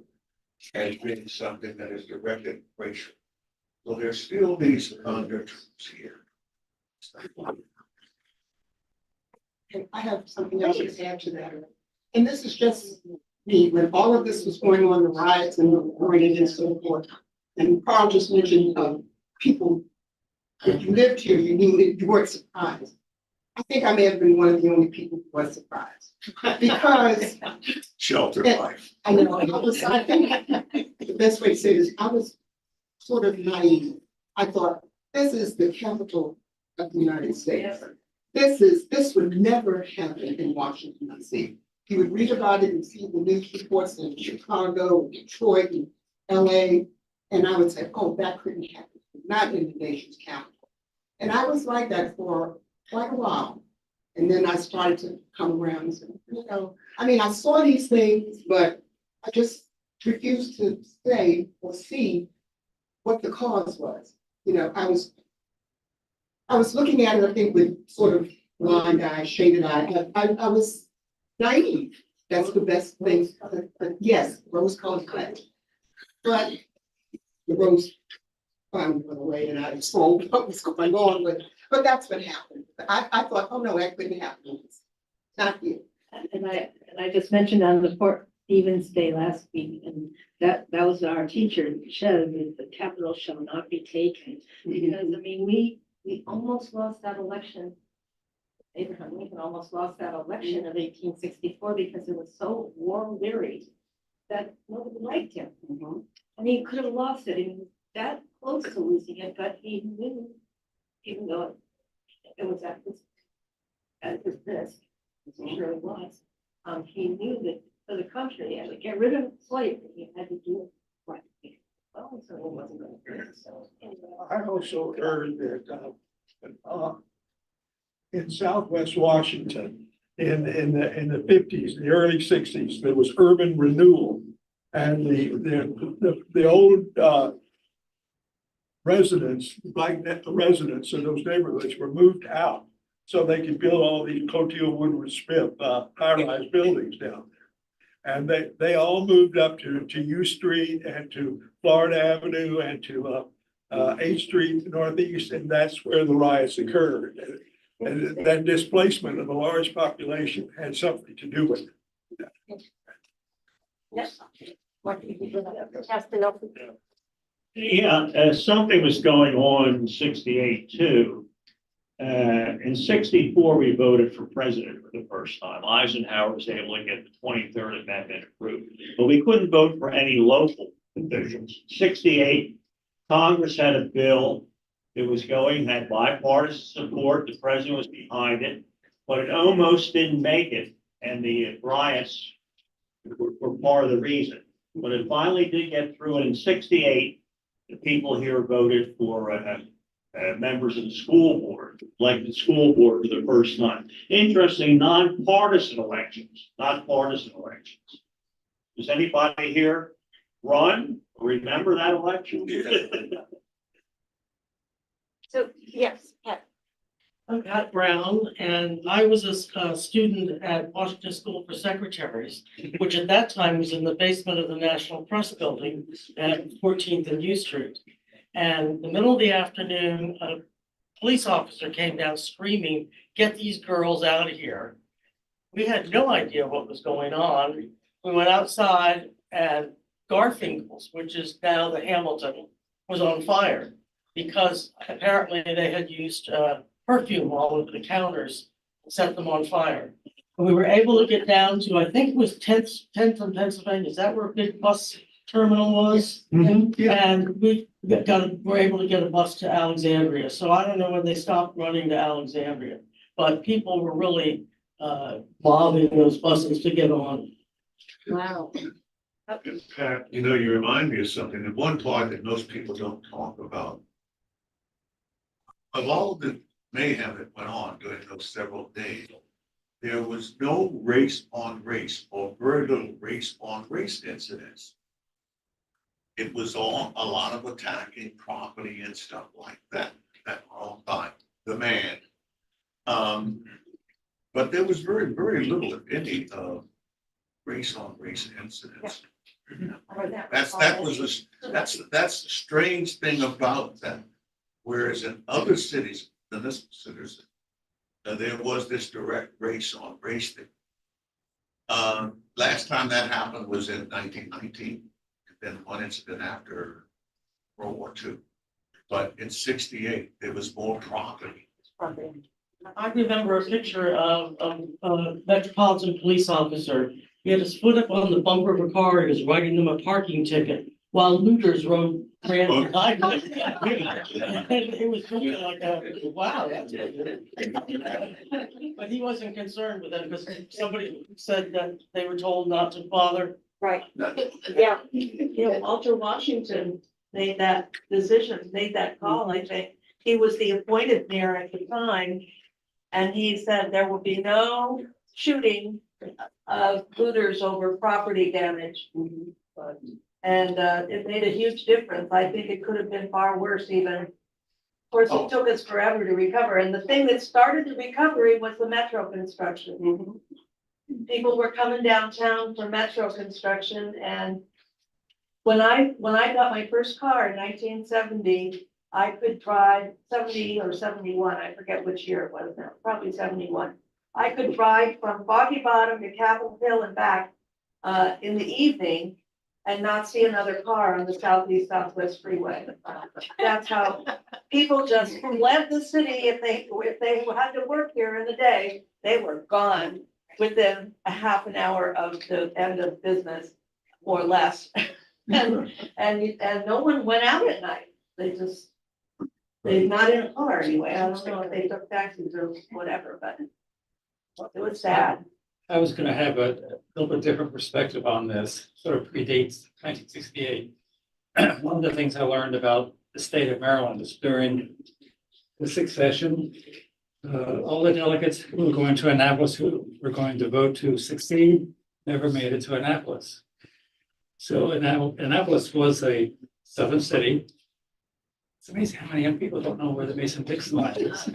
as being something that is directed racial. So there's still these undertones here. Okay, I have something else to add to that. And this is just me, when all of this was going on, the riots and the rioting and so forth. And Carl just mentioned people, if you lived here, you knew it, you weren't surprised. I think I may have been one of the only people who was surprised. Because Sheltered life. I know, I think the best way to say this, I was sort of naive. I thought, this is the capital of the United States. This would never happen in Washington, DC. You would read about it and see the news reports in Chicago, Detroit, and LA. And I would say, oh, that couldn't happen, not in the nation's capital. And I was like that for quite a while. And then I started to come around and say, I saw these things, but I just refused to say or see what the cause was. I was looking at it, I think, with sort of blind eye, shaded eye. I was naive. That's the best thing. But yes, rose-colored glasses. But the rose finally went away, and I saw what was going on with it. But that's what happened. I thought, oh no, that couldn't happen. Not you. And I just mentioned on the Fort Stevens Day last week, and that was our teacher, showed that the capital shall not be taken. Because we almost lost that election. Abraham Lincoln almost lost that election of 1864 because it was so war weary that nobody liked him. And he could have lost it. He was that close to losing it, but he knew, even though it was at his risk, as it surely was, he knew that for the country, he had to get rid of slavery. He had to do it right. Well, so it wasn't going to do. So anyway. I also heard that in Southwest Washington, in the 50s, the early 60s, there was urban renewal, and the old residents, black residents in those neighborhoods were moved out so they could build all these Cotille Woodward Smith high-rise buildings down there. And they all moved up to U Street and to Florida Avenue and to 8th Street Northeast, and that's where the riots occurred. And that displacement of a large population had something to do with it. Yes. Yeah, something was going on in 68 too. In 64, we voted for president for the first time. Eisenhower was able to get the 23rd Amendment approved, but we couldn't vote for any local officials. 68, Congress had a bill. It was had bipartisan support. The president was behind it, but it almost didn't make it. And the riots were part of the reason. When it finally did get through, and in 68, the people here voted for members of the school board, elected school board for the first time. Interesting, nonpartisan elections, nonpartisan elections. Does anybody here run, remember that election? So, yes, Pat. I'm Pat Brown, and I was a student at Washington School for Secretaries, which at that time was in the basement of the National Press Building at 14th and U Street. And in the middle of the afternoon, a police officer came down screaming, "Get these girls out of here." We had no idea what was going on. We went outside and Garfinkel's, which is now the Hamilton, was on fire because apparently they had used perfume all over the counters and set them on fire. And we were able to get down to, I think it was 10th and Pennsylvania. Is that where a big bus terminal was? And we were able to get a bus to Alexandria. So I don't know when they stopped running to Alexandria, but people were really mobbing those buses to get on. Wow. Pat, you know, you remind me of something, and one part that most people don't talk about. Of all the mayhem that went on during those several days, there was no race on race or very little race on race incidents. It was all a lot of attacking property and stuff like that all time, the man. But there was very, very little, if any, race on race incidents. That's the strange thing about that. Whereas in other cities, than this citizen, there was this direct race on race thing. Last time that happened was in 1919, and then one incident after World War II. But in 68, there was more property. I remember a picture of a Metropolitan Police officer. He had his foot up on the bumper of a car. He was writing them a parking ticket while looters ran behind him. And it was really like, wow, that's good. But he wasn't concerned with them because somebody said that they were told not to bother. Right. Yeah. Walter Washington made that decision, made that call, I think. He was the appointed mayor at the time. And he said there will be no shooting of looters over property damage. And it made a huge difference. I think it could have been far worse even. Of course, it took us forever to recover. And the thing that started the recovery was the metro construction. People were coming downtown for metro construction. And when I got my first car in 1970, I could drive 70 or 71. I forget which year it was now, probably 71. I could drive from Foggy Bottom to Capitol Hill and back in the evening and not see another car on the southeast southwest freeway. That's how people just left the city. If they had to work here in the day, they were gone within a half an hour of the end of business or less. And no one went out at night. They're not in a car anyway. I don't know if they took taxis or whatever, but it was sad. I was gonna have a little bit different perspective on this, sort of predates 1968. One of the things I learned about the state of Maryland is during the succession, all the delegates who were going to Annapolis, who were going to vote to succeed, never made it to Annapolis. So Annapolis was a southern city. It's amazing how many young people don't know where the Mason-Dixon line is.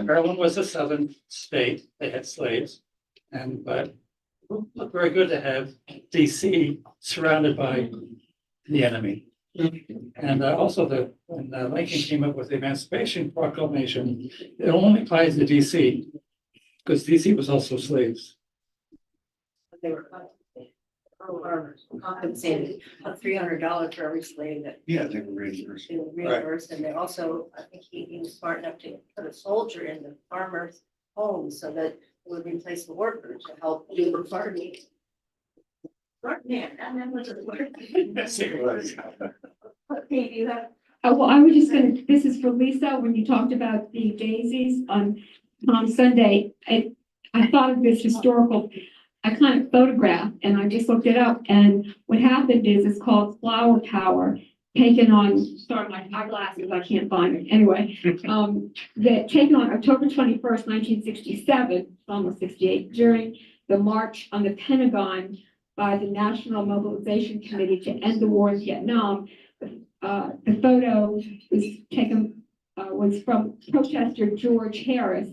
Maryland was a southern state. They had slaves. But it looked very good to have DC surrounded by the enemy. And also when Lincoln came up with the Emancipation Proclamation, it only applies to DC because DC was also slaves. They were compensated $300 for every slave that Yeah, they were reimbursed. they were reimbursed. And they also, I think he was smart enough to put a soldier in the farmer's home so that it would replace the workers to help do the farming. Smart man, that man was a smart man. Okay, you have. Well, I was just gonna, this is for Lisa, when you talked about the daisies on Sunday, I thought of this historical. iconic photograph, and I just looked it up, and what happened is it's called Flower Power, taken on, sorry, my eyeglasses, I can't find it, anyway. That taken on October 21st, 1967, almost 68, during the March on the Pentagon by the National Mobilization Committee to end the war in Vietnam. The photo was taken, was from protester George Harris,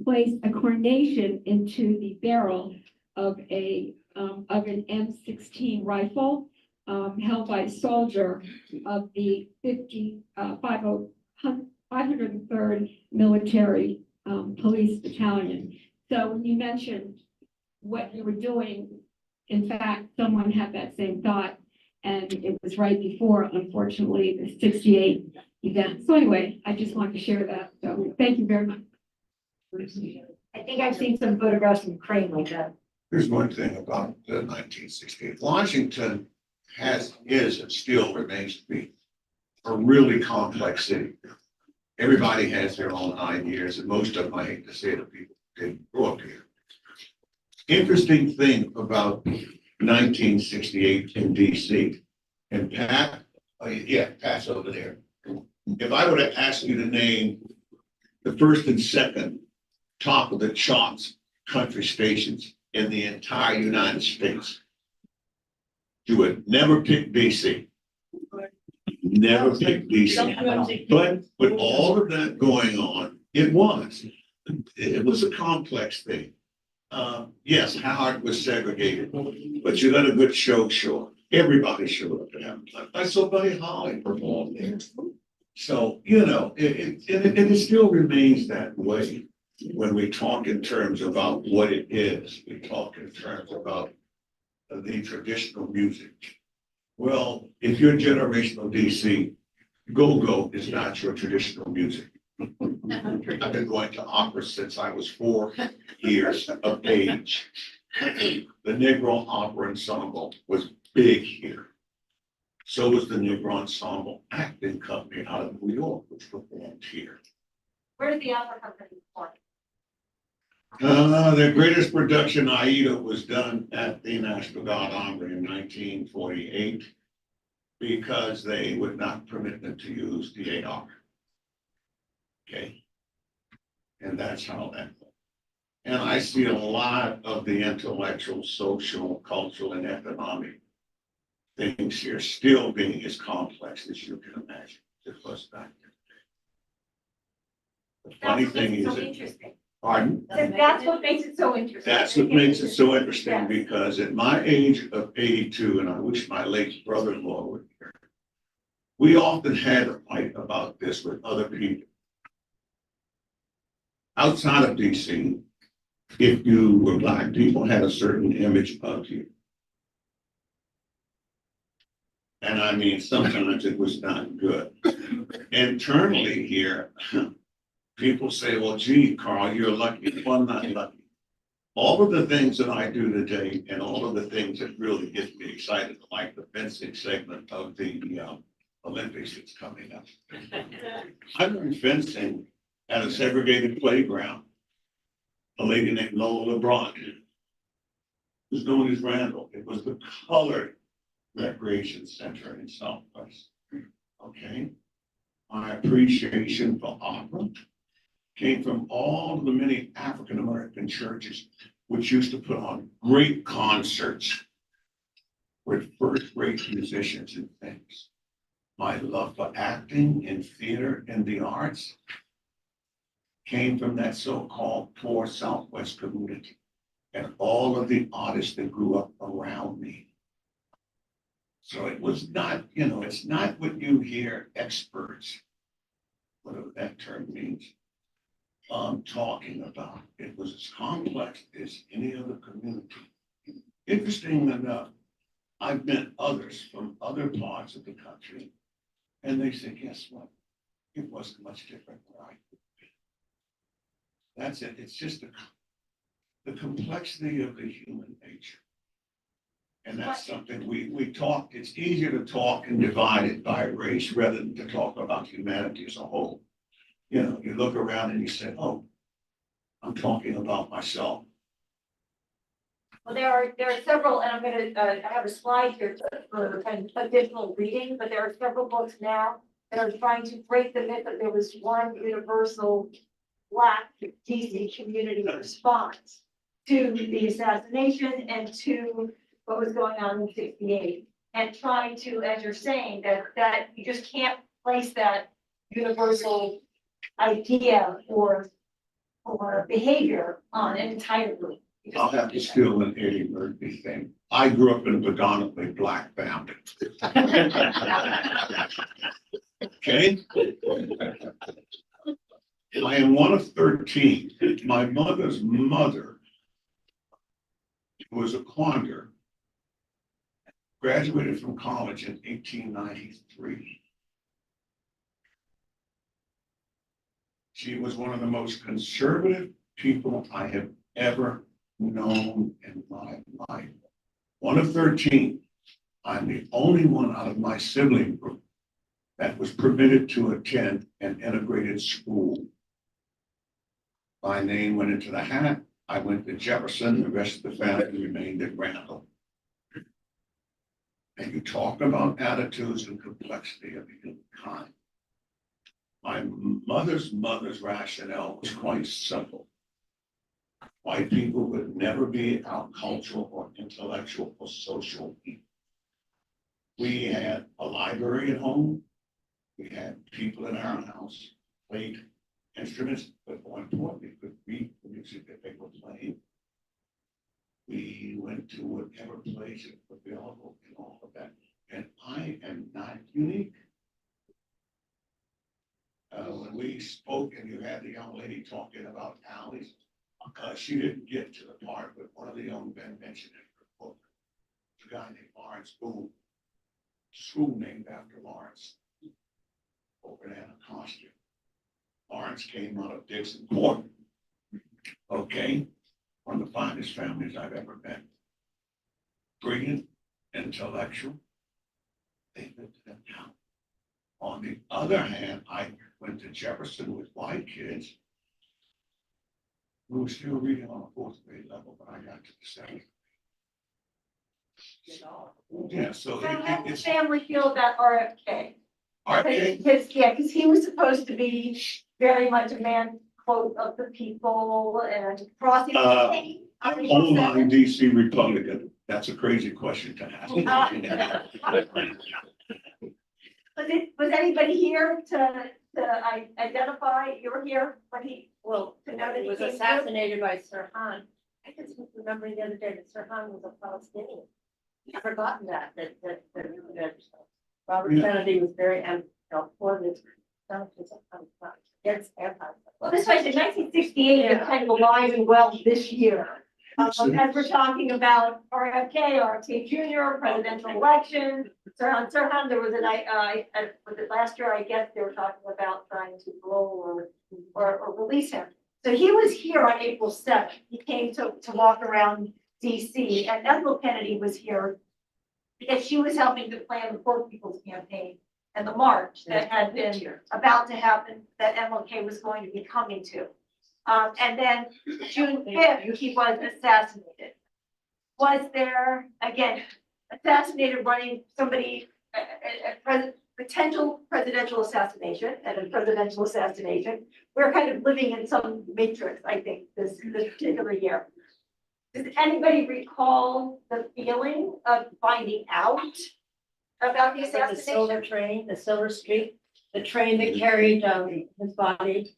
placed a carnation into the barrel of an M16 rifle held by a soldier of the 503rd Military Police Battalion. So when you mentioned what you were doing, in fact, someone had that same thought, and it was right before, unfortunately, the 68 event. So anyway, I just wanted to share that. So thank you very much. I think I've seen some photographs from Ukraine like that. Here's one thing about the 1968. Washington is and still remains to be a really complex city. Everybody has their own ideas, and most of them, I hate to say it, people didn't grow up here. Interesting thing about 1968 in DC, and Pat, Pat's over there. If I were to ask you to name the first and second top of the charts country stations in the entire United States, you would never pick DC. Never pick DC. But with all of that going on, it was a complex thing. Yes, Howard was segregated, but you got a good show, sure. Everybody showed up to have fun. I saw Buddy Holly perform there. So, it still remains that way. When we talk in terms about what it is, we talk in terms about the traditional music. Well, if you're generational DC, go-go is not your traditional music. I've been going to opera since I was 4 years of age. The Negro Opera Ensemble was big here. So was the Negro Ensemble Acting Company out of New York, which performed here. Where did the opera company perform? Their greatest production, Aida, was done at the National Guard Armory in 1948 because they would not permit them to use the AR. Okay. And that's how that went. And I see a lot of the intellectual, social, cultural, and economic things here still being as complex as you can imagine. It was back then. The funny thing is, so interesting. Pardon? That's what makes it so interesting. That's what makes it so interesting, Yes. because at my age of 82, and I wish my late brother-in-law were here, we often had a fight about this with other people. Outside of DC, if you were Black, people had a certain image of you. And I mean, sometimes it was not good. Internally here, people say, well, gee, Carl, you're lucky. Well, I'm not lucky. All of the things that I do today and all of the things that really get me excited, like the fencing segment of the Olympics that's coming up. I learned fencing at a segregated playground. A lady named Lola LeBron was known as Randall. It was the colored recreation center in Southwest. Okay. My appreciation for opera came from all of the many African-American churches which used to put on great concerts with first-rate musicians and things. My love for acting and theater and the arts came from that so-called poor Southwest community and all of the artists that grew up around me. So it was not, it's not what you hear experts, whatever that term means, talking about. It was as complex as any other community. Interesting enough, I've met others from other parts of the country, and they say, guess what? It wasn't much different where I could be. That's it. It's just the complexity of the human nature. And that's something we talk, it's easier to talk and divide it by race rather than to talk about humanity as a whole. You look around and you say, oh, I'm talking about myself. Well, there are several, and I'm gonna, I have a slide here for kind of additional reading, but there are several books now that are trying to break the myth that there was one universal Black DC community response to the assassination and to what was going on in 68. And trying to, as you're saying, that you just can't place that universal idea or behavior on an entire group. I'll have to steal an Eddie Murphy thing. I grew up in a predominantly Black family. Okay? I am one of 13. My mother's mother was a quander, graduated from college in 1893. She was one of the most conservative people I have ever known in my life. One of 13. I'm the only one out of my sibling group that was permitted to attend an integrated school. My name went into the hat. I went to Jefferson. The rest of the family remained at Randall. And you talk about attitudes and complexity of human kind. My mother's rationale was quite simple. White people would never be our cultural or intellectual or social people. We had a library at home. We had people in our house played instruments, but more importantly, could read the music that they were playing. We went to whatever place it was available and all of that. And I am not unique. When we spoke and you had the young lady talking about alleys, she didn't get to the part, but one of the young men mentioned in her book, a guy named Lawrence Boone, school named after Lawrence, over in Anacostia. Lawrence came out of Dixon Court. Okay, one of the finest families I've ever met. Brilliant, intellectual. They lived in a town. On the other hand, I went to Jefferson with white kids. We were still reading on a 4th grade level, but I got to the 7th. Yeah, so How does it's the family feel about RFK? RFK. Because he was supposed to be very much a man, quote, of the people and crossing. Online DC Republican. That's a crazy question to ask. Was anybody here to identify, you were here when he, well, to know that he was came through? assassinated by Sirhan. I just was remembering the other day that Sirhan was a Palestinian. I've forgotten that Robert Yeah. Kennedy was very for this. Against Well, this was in 1968, it kind of alive and well this year. As we're talking about RFK Jr., presidential election, Sirhan, there was was it last year, I guess they were talking about trying to parole or release him. So he was here on April 7th. He came to walk around DC, and Ethel Kennedy was here because she was helping to plan the Poor People's Campaign and the march that had been about to happen, that MLK was going to be coming to. And then June 5th, he was assassinated. Was there, again, assassinated running somebody, potential presidential assassination and a presidential assassination? We're kind of living in some matrix, I think, this particular year. Does anybody recall the feeling of finding out about the assassination? The silver train, the Silver Street, the train that carried his body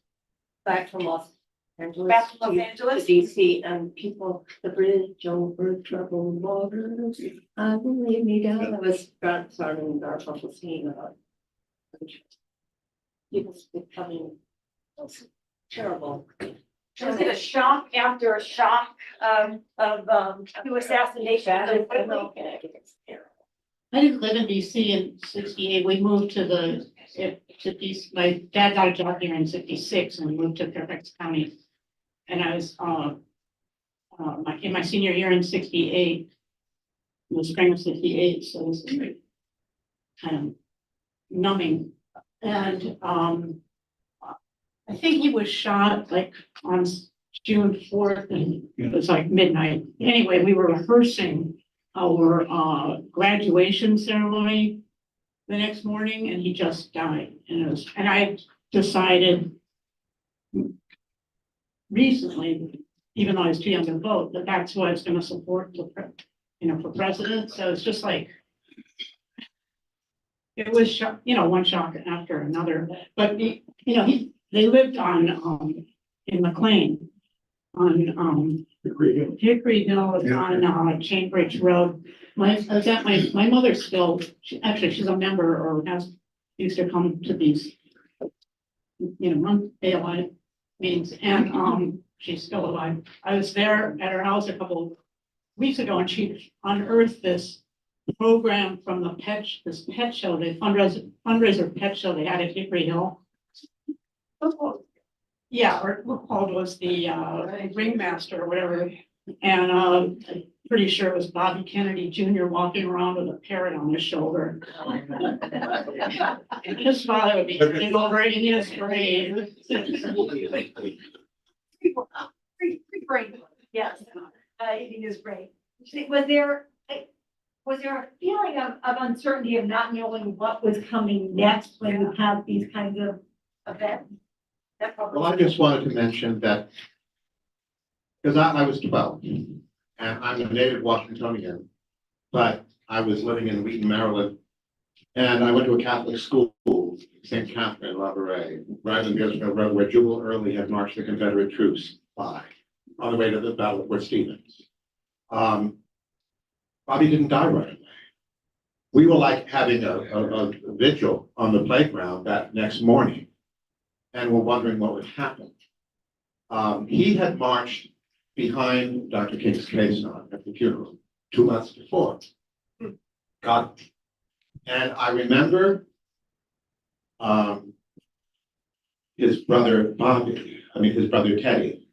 back from Los Angeles. Back from Los Angeles? To DC, and people, the bridge over troubled waters, I believe me down, that was starting in Garfunkel scene about people becoming terrible. Was it a shock after a shock of two assassinations? I didn't live in DC in 68. We moved to DC. My dad got a job here in 66 and we moved to Fairfax County. And I was in my senior year in 68, in the spring of 68. So it was kind of numbing. And I think he was shot like on June 4th, and it was like midnight. Anyway, we were rehearsing our graduation ceremony the next morning, and he just died. And I decided recently, even though I was too young to vote, that that's who I was gonna support for president. So it's just like, it was, one shock after another. But, they lived in McLean, on Hickory Hill, on Cambridge Road. My mother still, she's a member or used to come to these, AOI meetings, and, she's still alive. I was there at her house a couple weeks ago, and she unearthed this program from this pet show, the fundraiser pet show they had at Hickory Hill. Yeah, or what called was the ringmaster or whatever. And I'm pretty sure it was Bobby Kennedy Jr. walking around with a parrot on his shoulder. And his father would be sitting over in his grave. Great, yes, eating is great. Was there a feeling of uncertainty of not knowing what was coming next when you have these kinds of events? Well, I just wanted to mention that, because I was 12, and I'm a native Washingtonian, but I was living in Wheaton, Maryland, and I went to a Catholic school, St. Catherine, La Brea, right on the Gettysburg Road, where Jubal Early had marched the Confederate troops by, on the way to the Battle of Fort Stevens. Bobby didn't die right away. We were like having a vigil on the playground that next morning, and were wondering what would happen. He had marched behind Dr. King's caisson at the funeral 2 months before. God. And I remember his brother Teddy,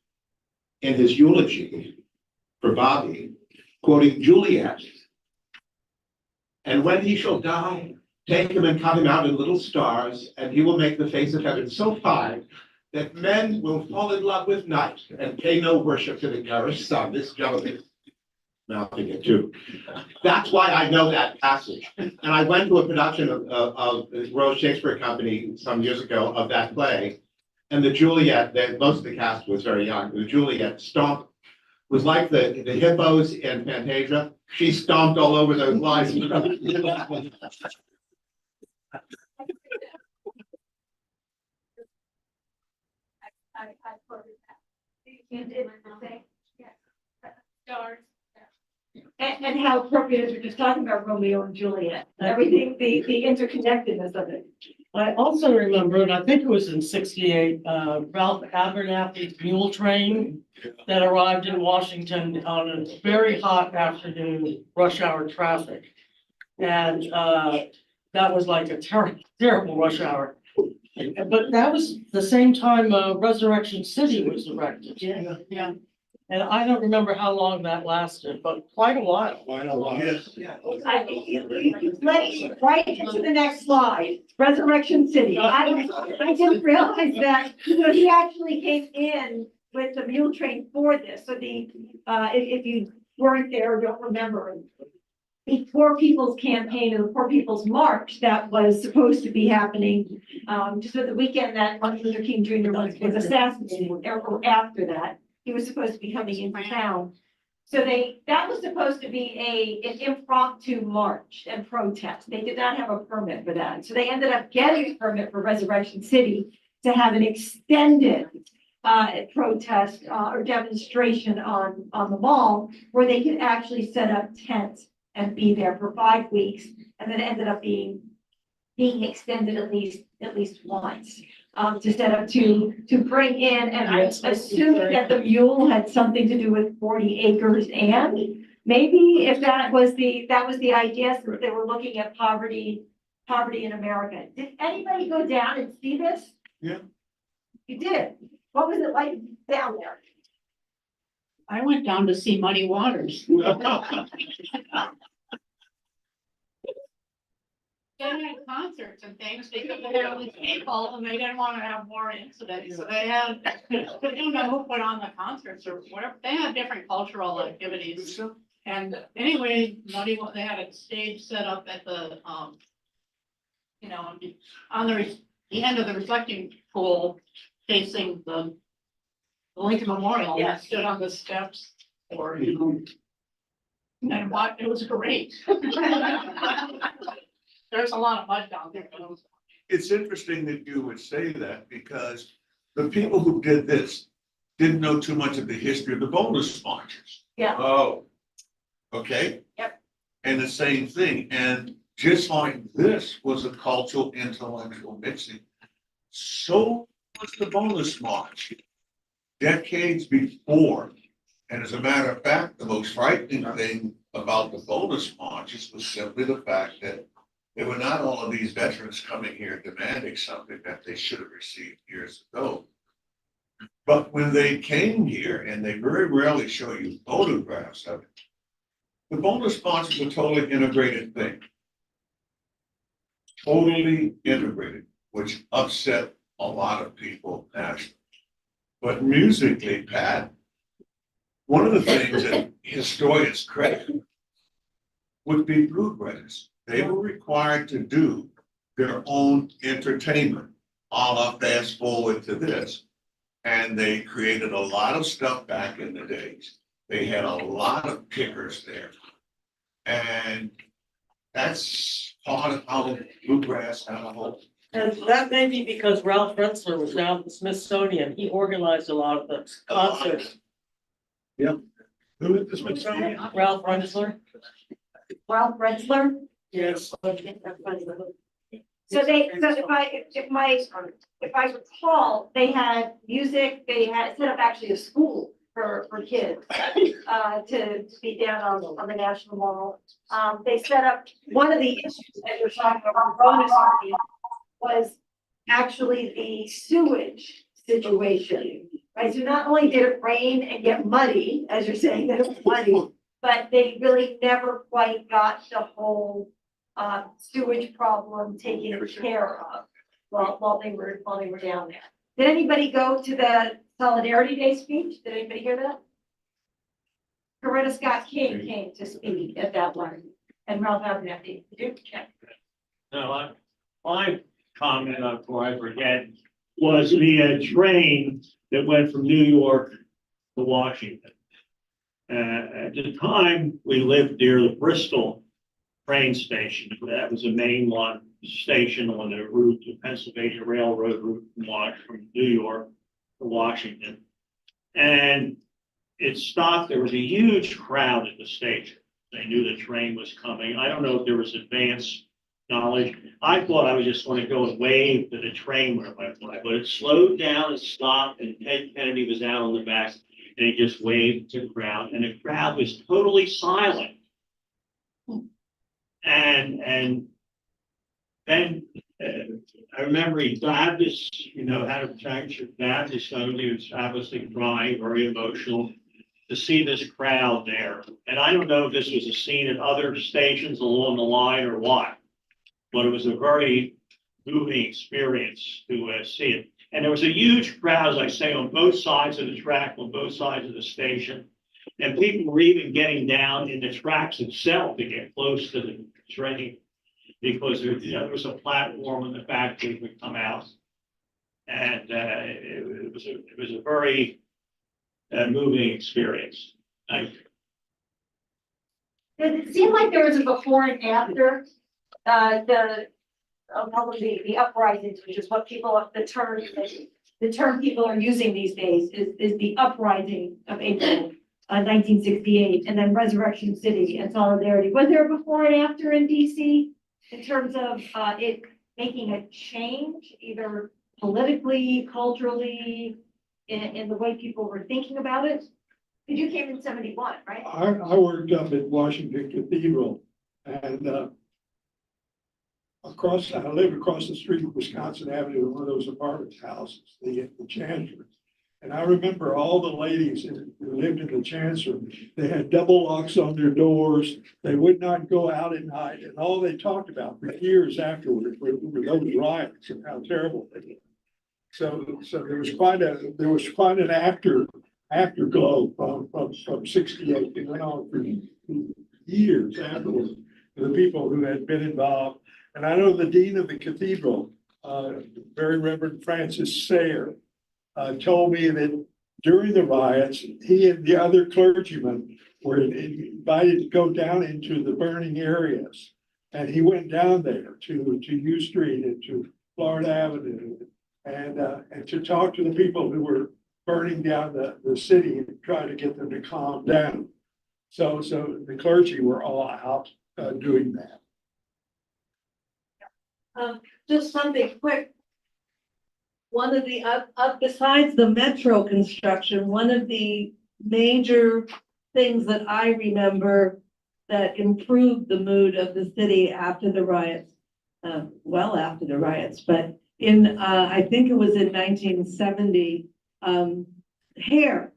in his eulogy for Bobby, quoting Juliet. And when he shall die, take him and cut him out in little stars, and he will make the face of heaven so fine that men will fall in love with night and pay no worship to the garish sun. This gentleman mouthing it too. That's why I know that passage. And I went to a production of the Royal Shakespeare Company some years ago of that play. And the Juliet, most of the cast was very young. The Juliet stomped, was like the hippos in Fantasia. She stomped all over those lines. I quoted that. You did the same. Yes. Stars. And how appropriate is we're just talking about Romeo and Juliet, everything, the interconnectedness of it. I also remember, and I think it was in 68, Ralph Abernathy's mule train that arrived in Washington on a very hot afternoon, rush hour traffic. And that was like a terrible rush hour. But that was the same time Resurrection City was erected. Yeah. And I don't remember how long that lasted, but quite a while. Yes. Let's right into the next slide, Resurrection City. I didn't realize that, he actually came in with the mule train for this. So if you weren't there or don't remember, the Poor People's Campaign and the Poor People's March that was supposed to be happening just at the weekend that Martin Luther King Jr. was assassinated, or after that. He was supposed to be coming into town. So that was supposed to be an impromptu march and protest. They did not have a permit for that. So they ended up getting a permit for Resurrection City to have an extended protest or demonstration on the mall where they could actually set up tents and be there for 5 weeks. And then it ended up being extended at least once. To set up to bring in, and I assume that the mule had something to do with 40 acres, and maybe if that was the idea, since they were looking at poverty in America. Did anybody go down and see this? Yeah. You did. What was it like down there? I went down to see Muddy Waters. They had concerts and things because they had all these people and they didn't want to have more incidents. So they had, I don't know who put on the concerts or whatever. They had different cultural activities. And anyway, they had a stage set up at the, you know, on the end of the reflecting pool facing the Lincoln Memorial. Yeah. Stood on the steps or, you know. And what, it was great. There's a lot of mud down there. It's interesting that you would say that because the people who did this didn't know too much of the history of the bonus marches. Yeah. Oh, okay. Yep. And the same thing. And just like this was a cultural intellectual mixing, so was the bonus march decades before. And as a matter of fact, the most frightening thing about the bonus marches was simply the fact that there were not all of these veterans coming here demanding something that they should have received years ago. But when they came here, and they very rarely show you photographs of it, the bonus march was a totally integrated thing. Totally integrated, which upset a lot of people nationally. But musically, Pat, one of the things that historians credit would be bluegrass. They were required to do their own entertainment. I'll fast forward to this. And they created a lot of stuff back in the days. They had a lot of pickers there. And that's part of how bluegrass had a whole. And that may be because Ralph Rensselaer was down at the Smithsonian. He organized a lot of the concerts. Who is the Smithsonian? Ralph Rensselaer? Ralph Rensselaer. Yes. So if I recall, they had music, they had set up actually a school for kids, to be down on the National Mall. They set up, one of the issues that you're talking about, bonus money, was actually the sewage situation, right? So not only did it rain and get muddy, as you're saying, that it was muddy, but they really never quite got the whole sewage problem taken care of while they were down there. Did anybody go to the Solidarity Day speech? Did anybody hear that? Coretta Scott King came to speak at that one, and Ralph Abernathy. Did you? No, my comment before I forget was the train that went from New York to Washington. At the time, we lived near the Bristol train station. That was a main line station on the route to Pennsylvania Railroad route from New York to Washington. And it stopped. There was a huge crowd at the station. They knew the train was coming. I don't know if there was advance knowledge. I thought I was just going to go and wave to the train when it went by, but it slowed down and stopped, and Ted Kennedy was out on the back, and he just waved to the crowd, and the crowd was totally silent. And then I remember he Baptist, had a protection Baptist, so he was obviously crying, very emotional to see this crowd there. And I don't know if this was a scene at other stations along the line or what, but it was a very moving experience to see it. And there was a huge crowd, as I say, on both sides of the track, on both sides of the station. And people were even getting down in the tracks itself to get close to the train, because there was a platform in the back that would come out. And it was a very moving experience. Thank you. Does it seem like there was a before and after probably the uprisings, which is what the term people are using these days is the uprising of April 1968, and then Resurrection City and Solidarity. Was there a before and after in DC in terms of it making a change, either politically, culturally, in the way people were thinking about it? Because you came in 71, right? I worked up at Washington Cathedral, and I lived across the street of Wisconsin Avenue, one of those apartment houses, the Chandler. And I remember all the ladies who lived in the Chancery, they had double locks on their doors. They would not go out at night, and all they talked about for years afterward were those riots and how terrible they were. So there was quite an afterglow from 68. It went on for years afterwards, for the people who had been involved. And I know the dean of the cathedral, very Reverend Francis Sayre, told me that during the riots, he and the other clergymen were invited to go down into the burning areas. And he went down there to U Street and to Florida Avenue and to talk to the people who were burning down the city and try to get them to calm down. So the clergy were all out doing that. Just something quick. One of the, besides the metro construction, one of the major things that I remember that improved the mood of the city after the riots, well after the riots, but I think it was in 1970, Hair,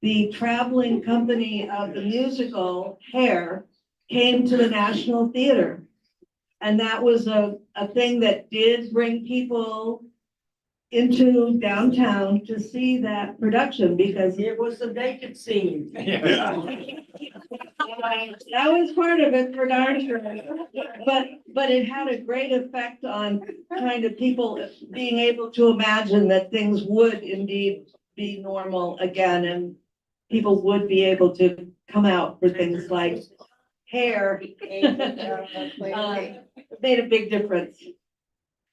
the traveling company of the musical Hair, came to the National Theater. And that was a thing that did bring people into downtown to see that production because It was a naked scene. that was part of it for darn sure. But it had a great effect on kind of people being able to imagine that things would indeed be normal again and people would be able to come out for things like Hair. Made a big difference.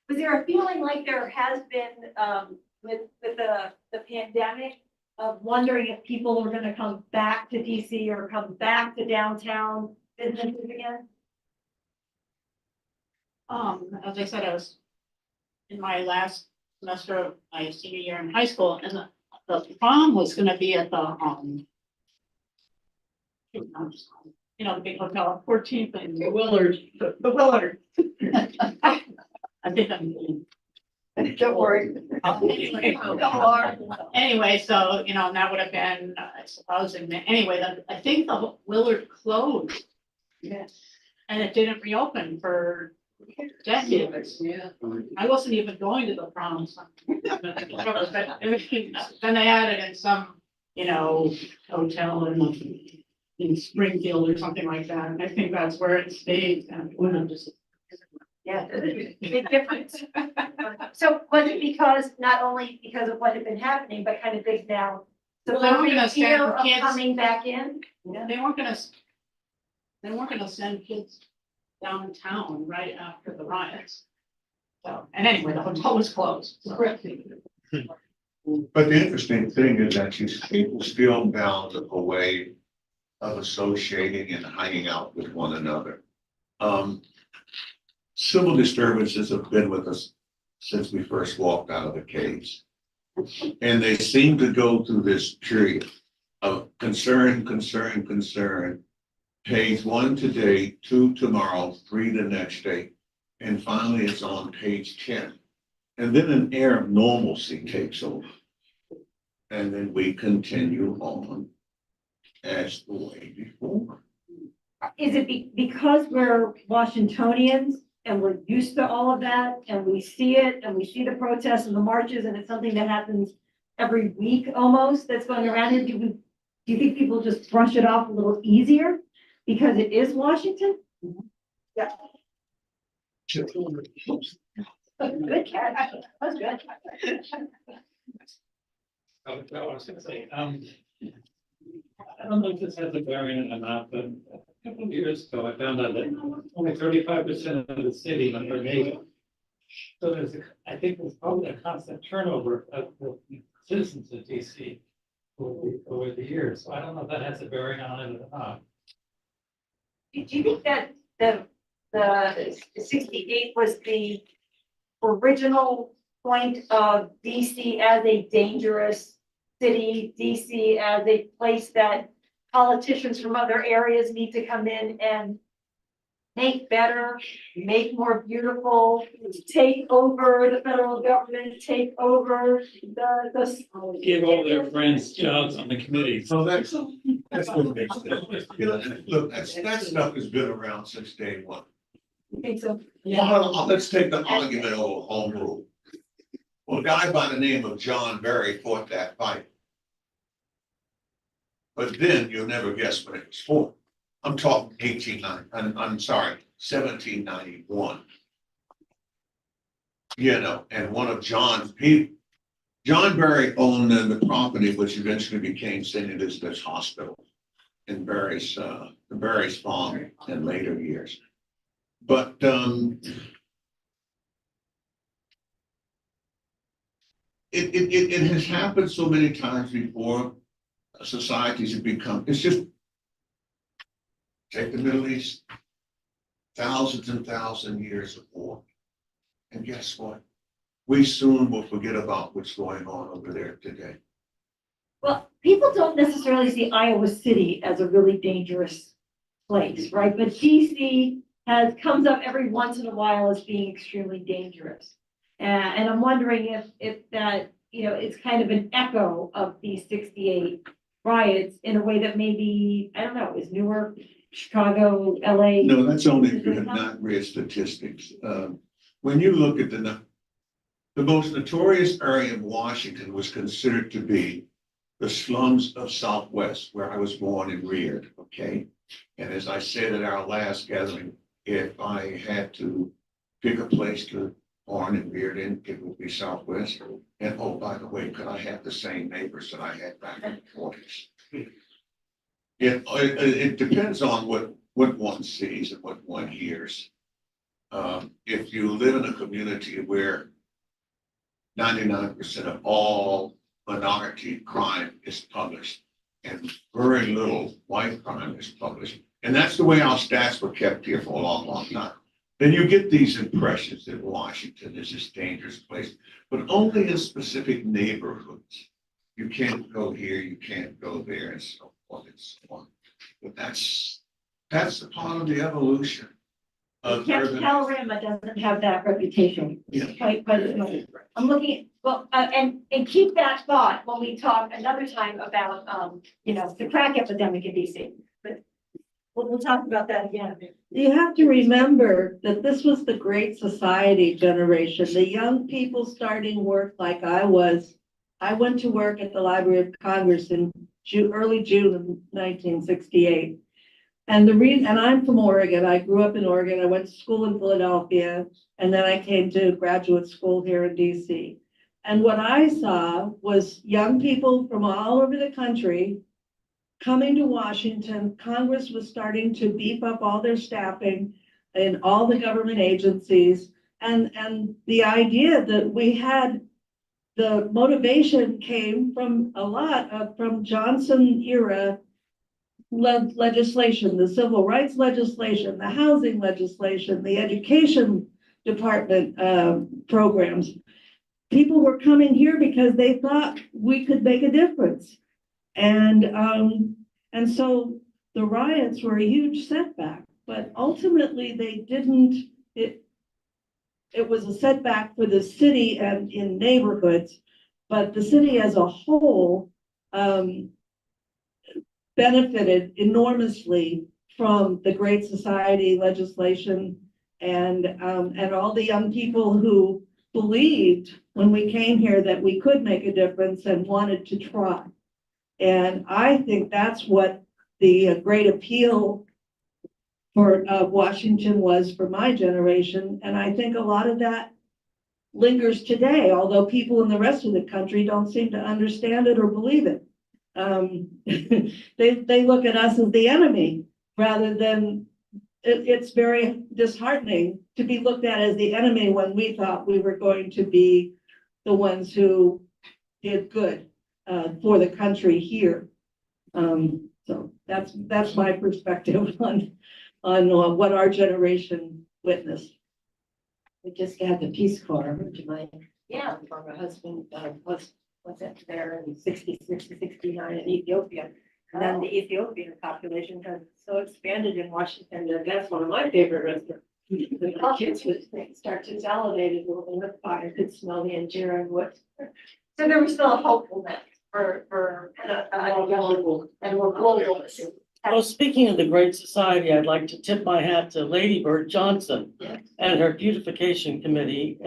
Was there a feeling like there has been, with the pandemic of wondering if people were gonna come back to DC or come back to downtown businesses again? As I said, I was in my last semester of my senior year in high school, and the prom was gonna be at the, the big hotel on 14th and Willard, the Willard. I think I'm. Don't worry. Anyway, so, that would have been, I suppose, anyway, I think the Willard closed. Yes. And it didn't reopen for decades. Yeah. I wasn't even going to the proms. But then they added in some, hotel in Springfield or something like that. And I think that's where it stayed. And Yeah, big difference. So was it because, not only because of what had been happening, but kind of big now? So Well, they weren't the gonna fear send of kids- coming back in? they weren't gonna send kids downtown right after the riots. So, and anyway, the hotel was closed. But the interesting thing is that these people still found a way of associating and hanging out with one another. Civil disturbances have been with us since we first walked out of the caves. And they seem to go through this period of concern, page 1 today, 2 tomorrow, 3 the next day. And finally, it's on page 10. And then an air of normalcy takes over. And then we continue on as the way before. Is it because we're Washingtonians and we're used to all of that and we see it and we see the protests and the marches and it's something that happens every week almost that's going around here? Do you think people just brush it off a little easier because it is Washington? Yeah. Good catch. That's good. I was gonna say, I don't know if this has a bearing or not, but a couple of years ago, I found out that only 35% of the city are native. So I think there's probably a constant turnover of the citizens of DC over the years. So I don't know if that has a bearing on it or not. Do you think that the 68 was the original point of DC as a dangerous city, DC as a place that politicians from other areas need to come in and make better, make more beautiful, take over the federal government, take over the. Give all their friends jobs on the committees. So that's what makes it. You know, look, that stuff has been around since day one. I think so. Well, let's take the argument over home rule. Well, a guy by the name of John Berry fought that fight. But then you'll never guess when it was fought. I'm talking 1791. You know, and one of John's people, John Berry owned the property which eventually became St. Elizabeth's Hospital in the Berry's farm in later years. But it has happened so many times before. Societies have become, it's just, take the Middle East, thousands and thousands of years of war. And guess what? We soon will forget about what's going on over there today. Well, people don't necessarily see Iowa City as a really dangerous place, right? But DC comes up every once in a while as being extremely dangerous. And I'm wondering if that, it's kind of an echo of these 68 riots in a way that maybe, I don't know, is Newark, Chicago, LA? No, that's only if you have not read statistics. When you look at the most notorious area of Washington was considered to be the slums of Southwest, where I was born and reared, okay? And as I said at our last gathering, if I had to pick a place to born and reared in, it would be Southwest. And oh, by the way, could I have the same neighbors that I had back in the 40s? It depends on what one sees and what one hears. If you live in a community where 99% of all minority crime is published and very little white crime is published, and that's the way our stats were kept here for a long, long time. Then you get these impressions that Washington is this dangerous place, but only in specific neighborhoods. You can't go here, you can't go there, and so forth and so on. But that's the part of the evolution of urban. Calorama doesn't have that reputation. Yeah. Quite as much. I'm looking, and keep that thought when we talk another time about, the crack epidemic in DC. But we'll talk about that again. You have to remember that this was the Great Society generation, the young people starting work like I was. I went to work at the Library of Congress in early June of 1968. And I'm from Oregon. I grew up in Oregon. I went to school in Philadelphia, and then I came to graduate school here in DC. And what I saw was young people from all over the country coming to Washington. Congress was starting to beef up all their staffing in all the government agencies. And the idea that we had, the motivation came from from Johnson era legislation, the civil rights legislation, the housing legislation, the education department programs. People were coming here because they thought we could make a difference. And so the riots were a huge setback, but ultimately they didn't, it was a setback for the city and in neighborhoods, but the city as a whole benefited enormously from the Great Society legislation and all the young people who believed when we came here that we could make a difference and wanted to try. And I think that's what the great appeal for Washington was for my generation. And I think a lot of that lingers today, although people in the rest of the country don't seem to understand it or believe it. They look at us as the enemy rather than it's very disheartening to be looked at as the enemy when we thought we were going to be the ones who did good for the country here. So that's my perspective on what our generation witnessed. We just had the Peace Corps to my former husband was there in 66 to 69 in Ethiopia. And then the Ethiopian population has so expanded in Washington that that's one of my favorite restaurants. The kids would start to salivate a little bit, I could smell the injera and what. So there was still a hopefulness for, and we're global. Well, speaking of the Great Society, I'd like to tip my hat to Lady Bird Johnson and her beautification committee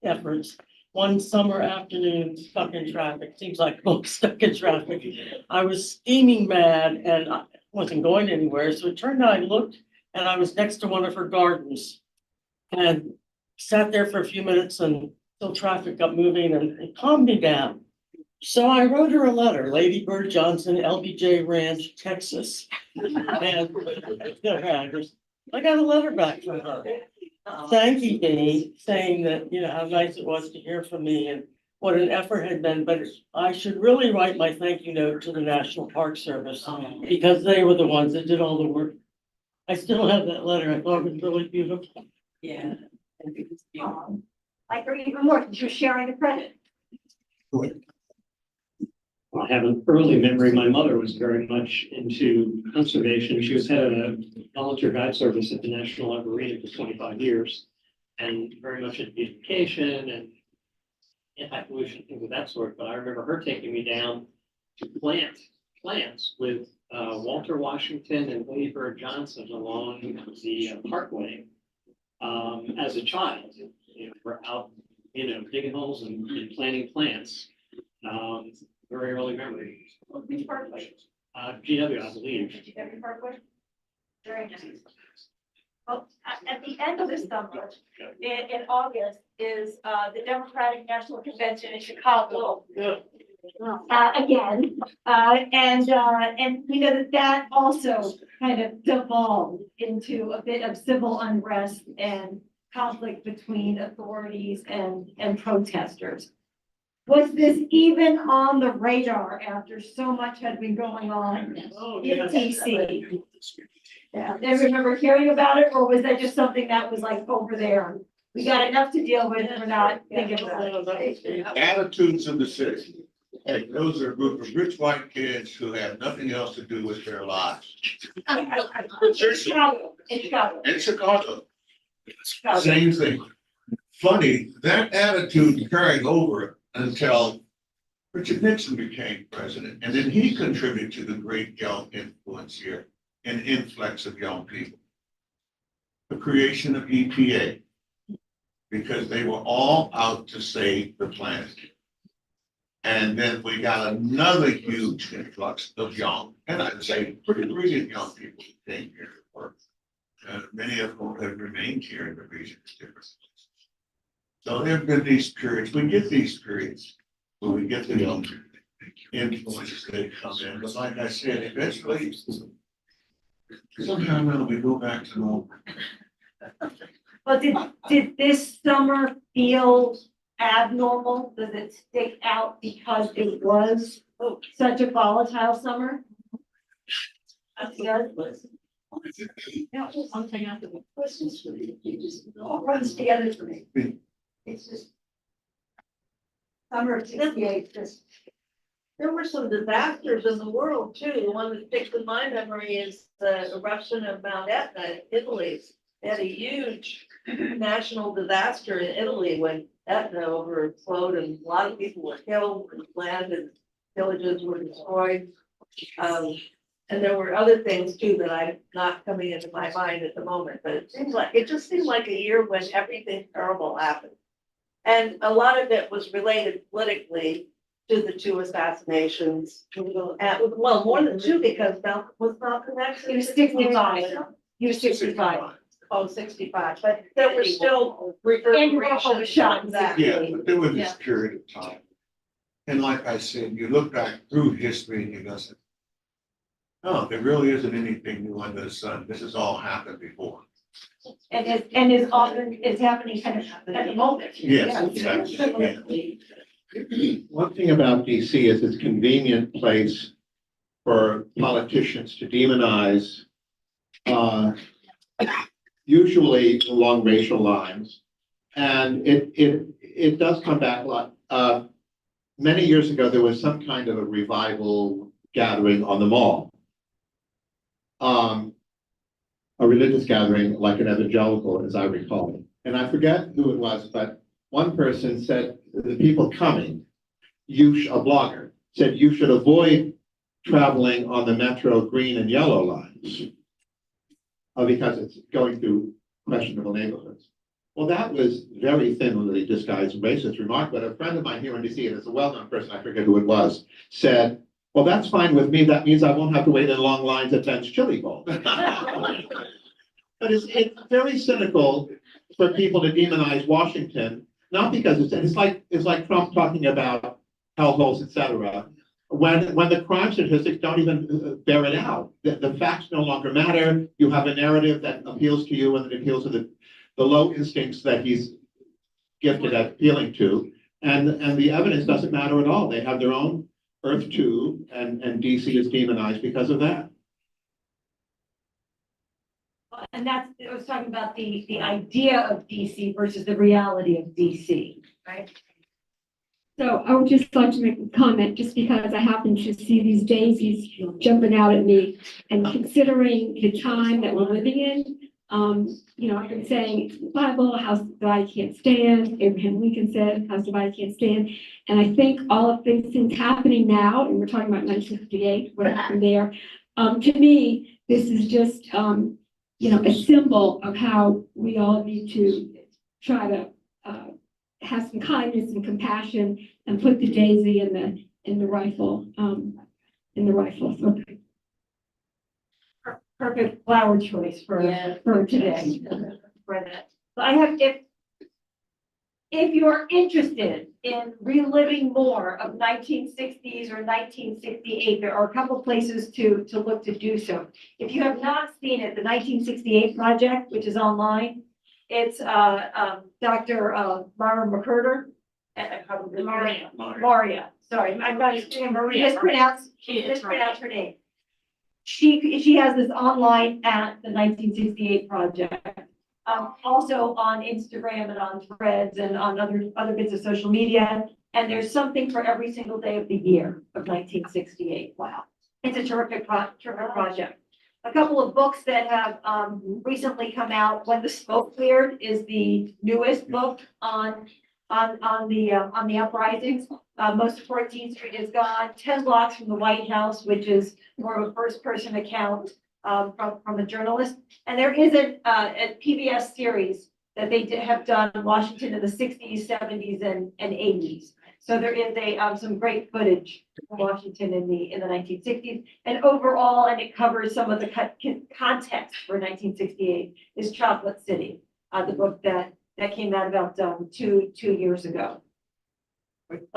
efforts. One summer afternoon, stuck in traffic, seems like I'm stuck in traffic. I was steaming mad and I wasn't going anywhere, so it turned out I looked and I was next to one of her gardens. And sat there for a few minutes until traffic got moving and it calmed me down. So I wrote her a letter, Lady Bird Johnson, LBJ Ranch, Texas. And I got a letter back from her, thanking me, saying that, how nice it was to hear from me and what an effort had been, but I should really write my thank you note to the National Park Service because they were the ones that did all the work. I still have that letter. I thought it was really beautiful. Yeah. Like, or even more, because you're sharing the credit. I have an early memory. My mother was very much into conservation. She was head of a volunteer guide service at the National Arboretum for 25 years and very much into beautification and anti-pollution, things of that sort. But I remember her taking me down to plant plants with Walter Washington and Lady Bird Johnson along the parkway as a child. We're out, digging holes and planting plants. Very early memory. Which parkway? GW, I believe. GW Parkway? Very nice. Well, at the end of this summer, in August, is the Democratic National Convention in Chicago. Again, and that also kind of devolved into a bit of civil unrest and conflict between authorities and protesters. Was this even on the radar after so much had been going on in DC? Yeah, they remember hearing about it, or was that just something that was like over there? We got enough to deal with, we're not thinking about it. Attitudes of the city. Hey, those are a group of rich white kids who have nothing else to do with their lives. Chicago. In Chicago. Same thing. Funny, that attitude carried over until Richard Nixon became president, and then he contributed to the great young influence here and influx of young people. The creation of EPA, because they were all out to save the planet. And then we got another huge influx of young, and I'd say pretty brilliant young people who came here to work. Many of whom have remained here in the region. So there have been these periods, we get these periods where we get the young influences that come in, but like I said, eventually somehow now we go back to normal. But did this summer feel abnormal? Does it stick out because it was such a volatile summer? Yeah, one thing after the questions for me, it All runs together for me. It's just. Summer of '68, just. There were some disasters in the world too. The one that sticks in my memory is the eruption of Mount Etna in Italy. They had a huge national disaster in Italy when Etna overflowed and a lot of people were killed and land and villages were destroyed. And there were other things too that I'm not coming into my mind at the moment, but it just seemed like a year when everything terrible happened. And a lot of it was related politically to the two assassinations. Well, more than two, because Malcolm X. He was 65. He was 65. Oh, 65, but there were still reverberations was shot in that. Yeah, but there was this period of time. And like I said, you look back through history and you go, oh, there really isn't anything new under the sun. This has all happened before. And is often, it's happening kind of at the moment. Yes, exactly. One thing about DC is it's a convenient place for politicians to demonize, usually along racial lines. And it does come back a lot. Many years ago, there was some kind of a revival gathering on the mall. A religious gathering like an evangelical, as I recall. And I forget who it was, but one person said, the people coming, a blogger, said you should avoid traveling on the Metro green and yellow lines because it's going through questionable neighborhoods. Well, that was very thinly disguised racist remark, but a friend of mine here in DC, and it's a well-known person, I forget who it was, said, well, that's fine with me. That means I won't have to wait in long lines at Ben's Chili Bowl. But it's very cynical for people to demonize Washington, not because it's like Trump talking about hellholes, etc. When the crime statistics don't even bear it out, the facts no longer matter. You have a narrative that appeals to you and it appeals to the low instincts that he's gifted at appealing to, and the evidence doesn't matter at all. They have their own Earth 2, and DC is demonized because of that. And that's, I was talking about the idea of DC versus the reality of DC, right? So I would just like to make a comment, just because I happen to see these daisies jumping out at me, and considering the time that we're living in, I've been saying it's in the Bible, a house divided can't stand. Abraham Lincoln said, house divided can't stand. And I think all of these things happening now, and we're talking about 1958, what happened there. To me, this is just, a symbol of how we all need to try to have some kindness and compassion and put the daisy in the rifle. So, Perfect flower choice for today. For that. So I have, if you're interested in reliving more of 1960s or 1968, there are a couple places to look to do so. If you have not seen it, the 1968 project, which is online, it's Dr. Mara McCurder. Maria. Sorry, I'm not mispronounce her name. She has this online at the 1968 project. Also on Instagram and on Threads and on other bits of social media. And there's something for every single day of the year of 1968. Wow. It's a terrific project. A couple of books that have recently come out. When the Smoke Cleared is the newest book on the uprisings. Most of 14th Street is gone. 10 blocks from the White House, which is more of a first-person account from a journalist. And there is a PBS series that they have done in Washington in the 60s, 70s, and 80s. So there is some great footage from Washington in the 1960s. And overall, and it covers some of the context for 1968, is Chocolate City, the book that came out about 2 years ago. Excuse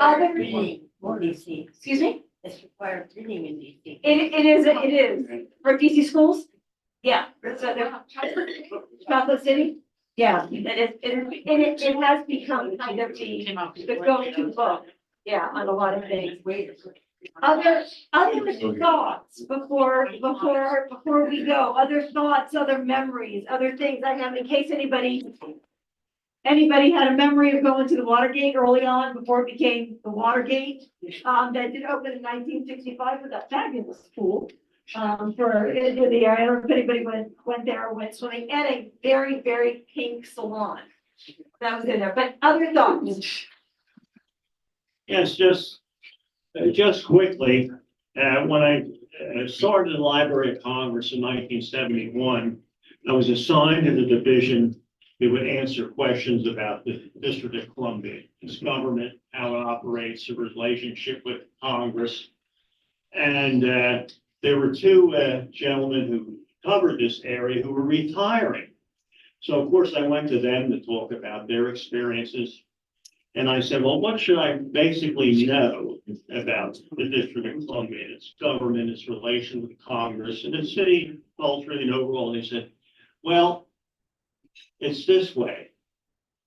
me? It's required reading in DC. It is. For DC schools? Yeah. So Chocolate City? Yeah, it has become kind of the go-to book. Yeah, on a lot of things. Other thoughts before we go, other thoughts, other memories, other things I have, in case anybody had a memory of going to the Watergate early on before it became the Watergate, that did open in 1965 with a fabulous pool. I don't know if anybody went there or went swimming, and a very, very pink salon. That was in there, but other thoughts? Yes, just quickly, when I started the Library of Congress in 1971, I was assigned to the division that would answer questions about the District of Columbia, its government, how it operates, the relationship with Congress. And there were 2 gentlemen who covered this area who were retiring. So of course I went to them to talk about their experiences. And I said, well, what should I basically know about the District of Columbia, its government, its relation with Congress, and its city culture and overall? They said, well, it's this way.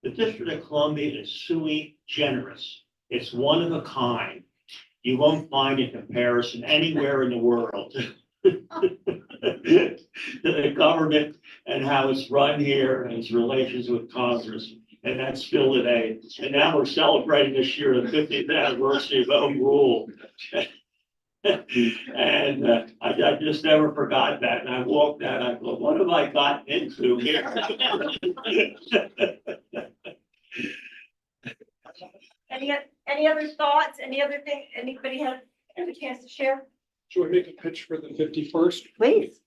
The District of Columbia is sui generis. It's one of a kind. You won't find a comparison anywhere in the world to the government and how it's run here and its relations with Congress. And that's still today. And now we're celebrating this year the 50th anniversary of home rule. And I just never forgot that. And I walked out, I thought, what have I gotten into here? Any other thoughts, any other thing, anybody have a chance to share? Should I make a pitch for the 51st? Please.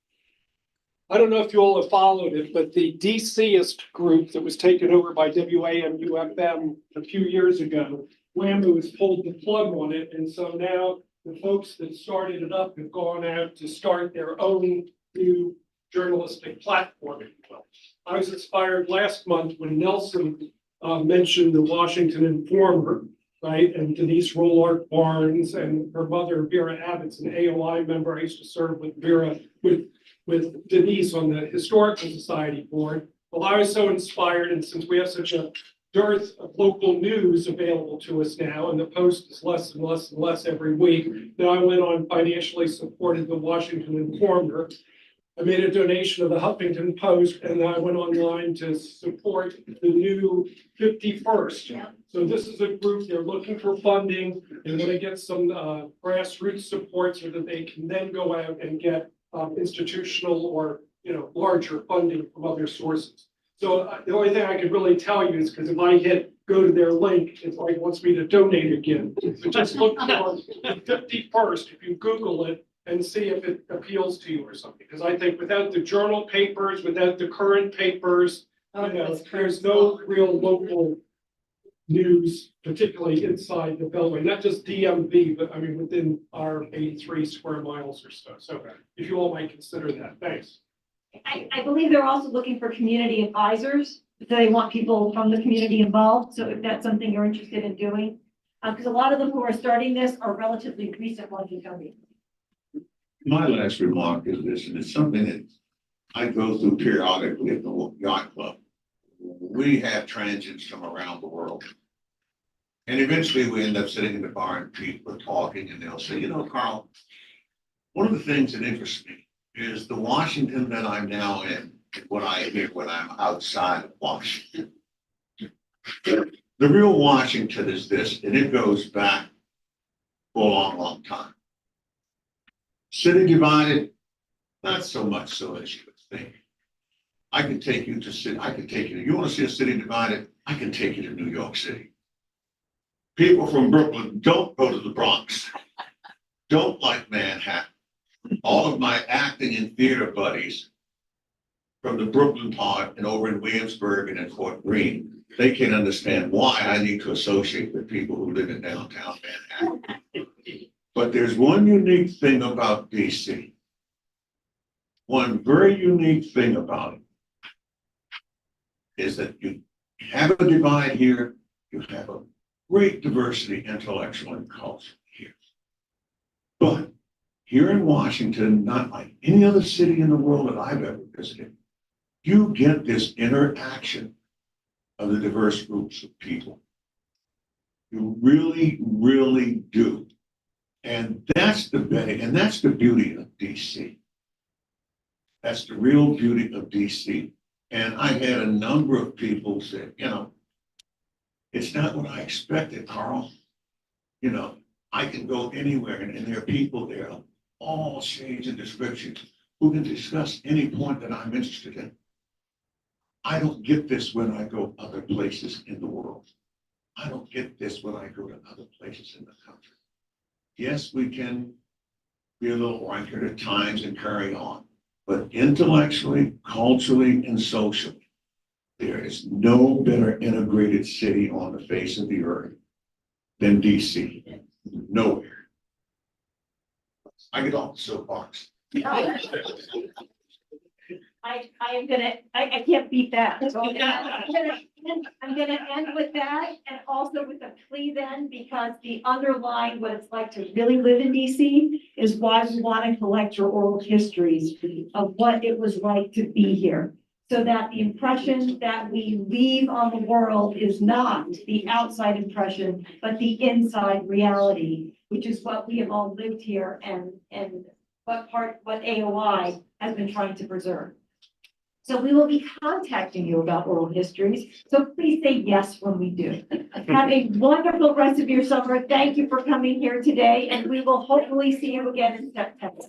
I don't know if you all have followed it, but the DCist group that was taken over by WAMUFM a few years ago, WAMU has pulled the plug on it, and so now the folks that started it up have gone out to start their own new journalistic platform. I was inspired last month when Nelson mentioned the Washington Informer, right? And Denise Rollart Barnes and her mother, Vera Abbott's an AOI member. I used to serve with Vera, with Denise on the Historical Society board. Well, I was so inspired, and since we have such a dearth of local news available to us now, and the Post is less and less and less every week, then I went on financially supported the Washington Informer. I made a donation to the Huffington Post, and then I went online to support the new 51st. Yeah. So this is a group, they're looking for funding, and want to get some grassroots support so that they can then go out and get institutional or, larger funding from other sources. So the only thing I could really tell you is because if I hit go to their link, it's like wants me to donate again. So just look for the 51st, if you Google it, and see if it appeals to you or something. Because I think without the journal papers, without the current papers, there's no real local news, particularly inside the Beltway, not just DMV, but I mean, within our 83 square miles or so. So if you all might consider that, thanks. I believe they're also looking for community advisors. So they want people from the community involved. So if that's something you're interested in doing, because a lot of them who are starting this are relatively recent Washingtonians. My last remark is this, and it's something that I go through periodically at the yacht club. We have transients from around the world. And eventually we end up sitting in the bar and people are talking and they'll say, Carl, one of the things that interests me is the Washington that I'm now in, and what I hear when I'm outside of Washington. The real Washington is this, and it goes back for a long, long time. City divided, not so much so as you would think. I can take you to city, you want to see a city divided? I can take you to New York City. People from Brooklyn don't go to the Bronx, don't like Manhattan. All of my acting and theater buddies from the Brooklyn part and over in Williamsburg and in Fort Greene, they can understand why I need to associate with people who live in downtown Manhattan. But there's one unique thing about DC. One very unique thing about it is that you have a divide here, you have a great diversity, intellectual and cultural here. But here in Washington, not like any other city in the world that I've ever visited, you get this interaction of the diverse groups of people. You really, really do. And that's the beauty of DC. That's the real beauty of DC. And I had a number of people say, it's not what I expected, Carl. I can go anywhere and there are people there of all shades and descriptions who can discuss any point that I'm interested in. I don't get this when I go other places in the world. I don't get this when I go to other places in the country. Yes, we can be a little ranker at times and carry on, but intellectually, culturally, and socially, there is no better integrated city on the face of the earth than DC. Nowhere. I get off the soapbox. I can't beat that. So I'm gonna end with that and also with a plea then, because the underlying what it's like to really live in DC is why we want to collect your oral histories of what it was like to be here. So that the impression that we leave on the world is not the outside impression, but the inside reality, which is what we have all lived here and what AOI has been trying to preserve. So we will be contacting you about oral histories. So please say yes when we do. Have a wonderful rest of your summer. Thank you for coming here today, and we will hopefully see you again in September.